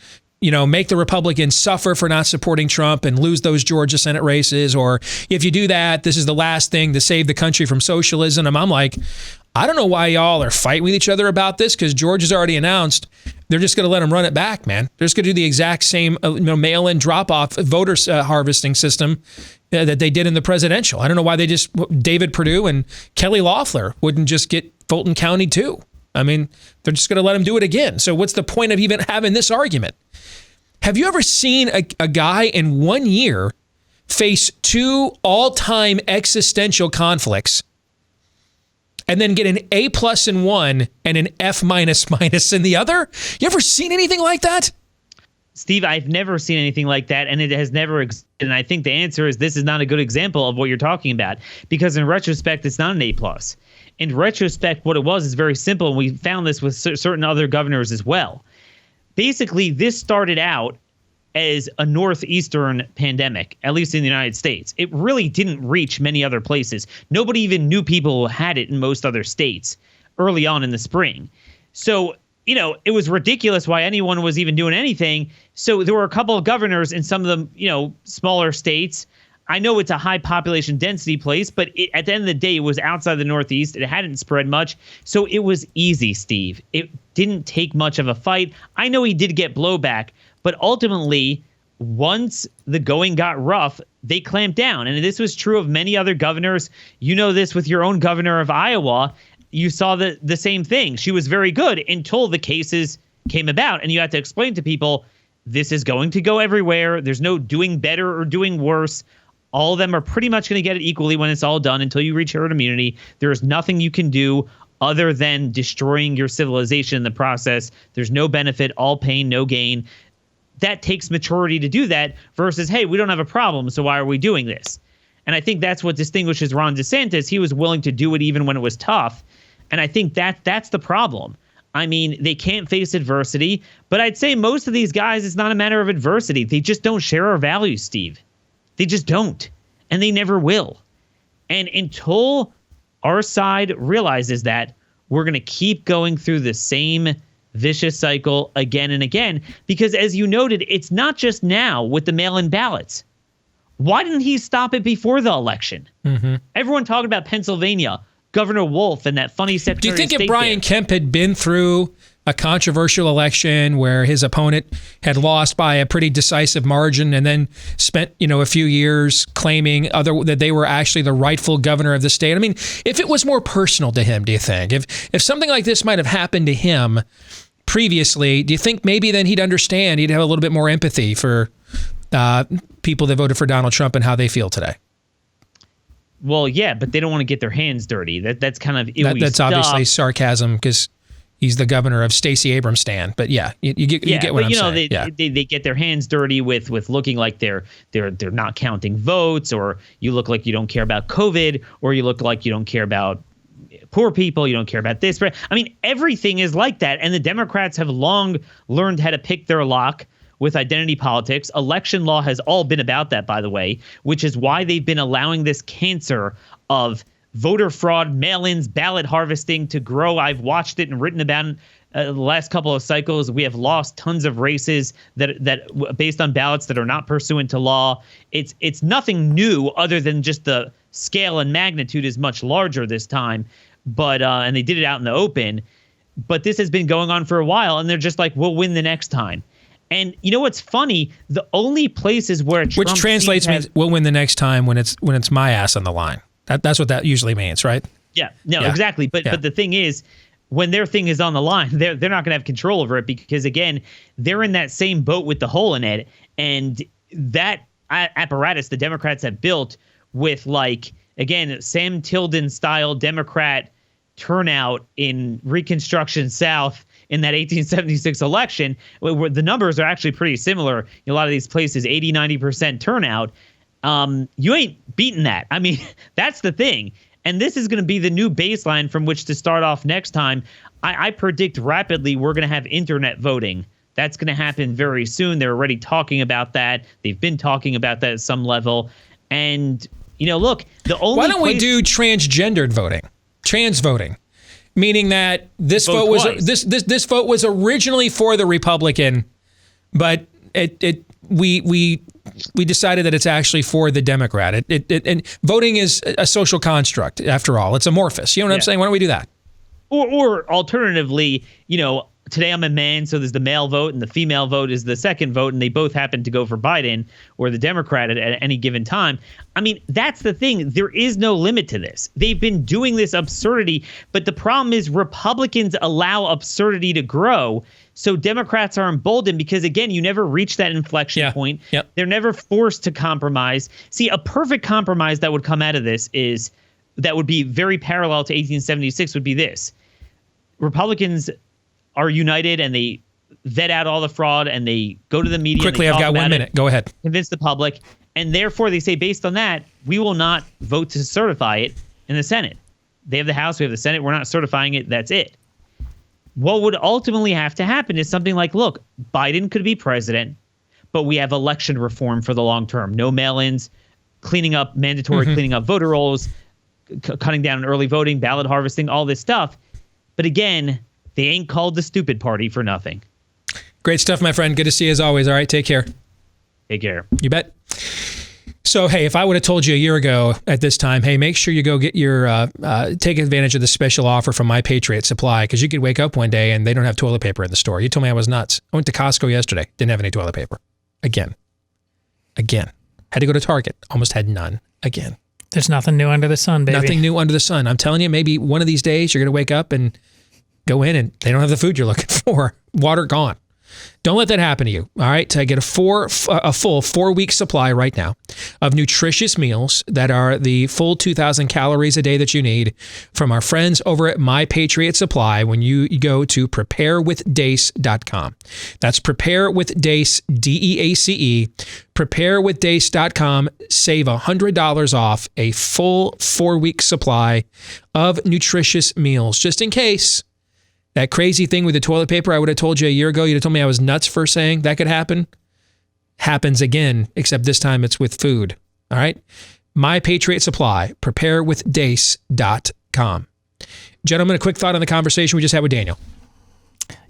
make the Republicans suffer for not supporting Trump and lose those Georgia Senate races. Or if you do that, this is the last thing to save the country from socialism. And I'm like, I don't know why y'all are fighting with each other about this because George has already announced they're just going to let them run it back, man. They're just going to do the exact same mail-in drop-off voter harvesting system that they did in the presidential. I don't know why David Perdue and Kelly Loeffler wouldn't just get Fulton County too. I mean, they're just going to let them do it again. So what's the point of even having this argument? Have you ever seen a guy in 1 year face two all-time existential conflicts and then get an A+ in one and an F- in the other? You ever seen anything like that? Steve, I've never seen anything like that, and it has never existed. And I think the answer is this is not a good example of what you're talking about, because in retrospect, it's not an A+. In retrospect, what it was is very simple, and we found this with certain other governors as well. Basically, this started out as a northeastern pandemic, at least in the United States. It really didn't reach many other places. Nobody even knew people who had it in most other states early on in the spring. So, it was ridiculous why anyone was even doing anything. So there were a couple of governors in some of the, smaller states. I know it's a high population density place, but at the end of the day, it was outside the Northeast. It hadn't spread much. So it was easy, Steve. It didn't take much of a fight. I know he did get blowback, but ultimately, once the going got rough, they clamped down. And this was true of many other governors. You know this with your own governor of Iowa. You saw the same thing. She was very good until the cases came about. And you had to explain to people, this is going to go everywhere. There's no doing better or doing worse. All of them are pretty much going to get it equally when it's all done until you reach herd immunity. There is nothing you can do other than destroying your civilization in the process. There's no benefit, all pain, no gain. That takes maturity to do that versus, hey, we don't have a problem, so why are we doing this? And I think that's what distinguishes Ron DeSantis. He was willing to do it even when it was tough. And I think that's the problem. I mean, they can't face adversity, but I'd say most of these guys, it's not a matter of adversity. They just don't share our values, Steve. They just don't. And they never will. And until our side realizes that, we're going to keep going through the same vicious cycle again and again. Because as you noted, it's not just now with the mail-in ballots. Why didn't he stop it before the election? Mm-hmm. Everyone talking about Pennsylvania, Governor Wolf, and that funny Secretary Do you think of State if Brian Kemp had been through a controversial election where his opponent had lost by a pretty decisive margin and then spent, a few years claiming that they were actually the rightful governor of the state? I mean, if it was more personal to him, do you think? If something like this might have happened to him previously, do you think maybe then he'd understand, he'd have a little bit more empathy for people that voted for Donald Trump and how they feel today? Well, yeah, but they don't want to get their hands dirty. That's kind of that's stuff. Obviously sarcasm because he's the governor of Stacey Abrams' stand. But yeah, you get what I'm saying. They get their hands dirty with looking like they're not counting votes, or you look like you don't care about COVID, or you look like you don't care about poor people, you don't care about this. I mean, everything is like that, and the Democrats have long learned how to pick their lock with identity politics. Election law has all been about that, by the way, which is why they've been allowing this cancer of voter fraud, mail-ins, ballot harvesting to grow. I've watched it and written about it the last couple of cycles, we have lost tons of races that based on ballots that are not pursuant to law. It's nothing new other than just the scale and magnitude is much larger this time. But and they did it out in the open. But this has been going on for a while, and they're just like, we'll win the next time. And you know what's funny? The only places where Trump which translates means we'll win the next time when it's my ass on the line. That's what that usually means, right? Yeah, no, exactly. But the thing is, when their thing is on the line, they're not going to have control over it because, again, they're in that same boat with the hole in it. And that apparatus the Democrats have built with, like, again, Sam Tilden style Democrat turnout in Reconstruction South in that 1876 election, where the numbers are actually pretty similar. In a lot of these places, 80, 90% turnout. You ain't beating that. I mean, that's the thing. And this is going to be the new baseline from which to start off next time. I predict rapidly we're going to have internet voting. That's going to happen very soon. They're already talking about that. They've been talking about that at some level. And, you know, look, the only Why don't we do transgendered voting? Trans voting. Meaning that this vote was originally for the Republican, but we decided that it's actually for the Democrat. And voting is a social construct, after all. It's amorphous. You know what I'm saying? Why don't we do that? Or alternatively, you know, today I'm a man, so there's the male vote, and the female vote is the second vote, and they both happen to go for Biden or the Democrat at any given time. I mean, that's the thing. There is no limit to this. They've been doing this absurdity, but the problem is Republicans allow absurdity to grow. So Democrats are emboldened because, again, you never reach that inflection point. Yep. They're never forced to compromise. See, a perfect compromise that would come out of this is that would be very parallel to 1876 would be this. Republicans are united and they vet out all the fraud and they go to the media. Quickly, I've got 1 minute. Go ahead. Convince the public. And therefore, they say, based on that, we will not vote to certify it in the Senate. They have the House, we have the Senate. We're not certifying it. That's it. What would ultimately have to happen is something like, look, Biden could be president, but we have election reform for the long term. No mail-ins, mandatory cleaning up voter rolls, cutting down on early voting, ballot harvesting, all this stuff. But again, they ain't called the stupid party for nothing. Great stuff, my friend. Good to see you as always. All right, take care. Take care. You bet. So, hey, if I would have told you a year ago at this time, hey, make sure you go get your, take advantage of the special offer from My Patriot Supply, because you could wake up one day and they don't have toilet paper in the store. You told me I was nuts. I went to Costco yesterday. Didn't have any toilet paper. Again. Had to go to Target. Almost had none. Again. There's nothing new under the sun, baby. Nothing new under the sun. I'm telling you, maybe one of these days you're going to wake up and go in and they don't have the food you're looking for. Water gone. Don't let that happen to you. All right. To get a full 4-week supply right now of nutritious meals that are the full 2,000 calories a day that you need from our friends over at My Patriot Supply when you go to preparewithdace.com. That's preparewithdace, DEACE, preparewithdace.com. Save $100 off a full 4-week supply of nutritious meals, just in case. That crazy thing with the toilet paper I would have told you a year ago, you'd have told me I was nuts for saying that could happen. Happens again, except this time it's with food. All right? My Patriot Supply, preparewithdace.com. Gentlemen, a quick thought on the conversation we just had with Daniel.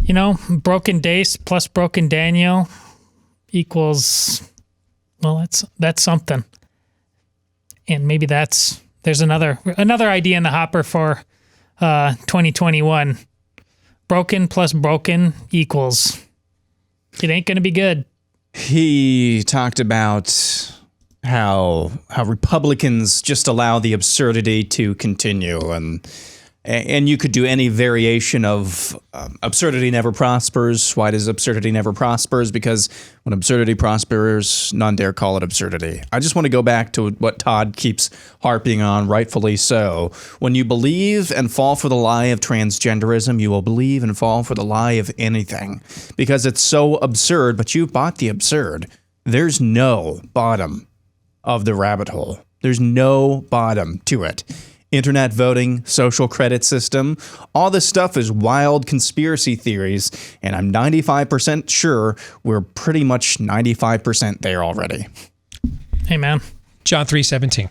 You know, broken Dace plus broken Daniel equals, well, that's something. And maybe there's another idea in the hopper for 2021. Broken plus broken equals, it ain't going to be good. He talked about how Republicans just allow the absurdity to continue, and you could do any variation of absurdity never prospers. Why does absurdity never prospers? Because when absurdity prospers, none dare call it absurdity. I just want to go back to what Todd keeps harping on, rightfully so. When you believe and fall for the lie of transgenderism, you will believe and fall for the lie of anything because it's so absurd, but you've bought the absurd. There's no bottom of the rabbit hole. There's no bottom to it. Internet voting, social credit system, all this stuff is wild conspiracy theories, and I'm 95% sure we're pretty much 95% there already. Hey, man. John 3:17.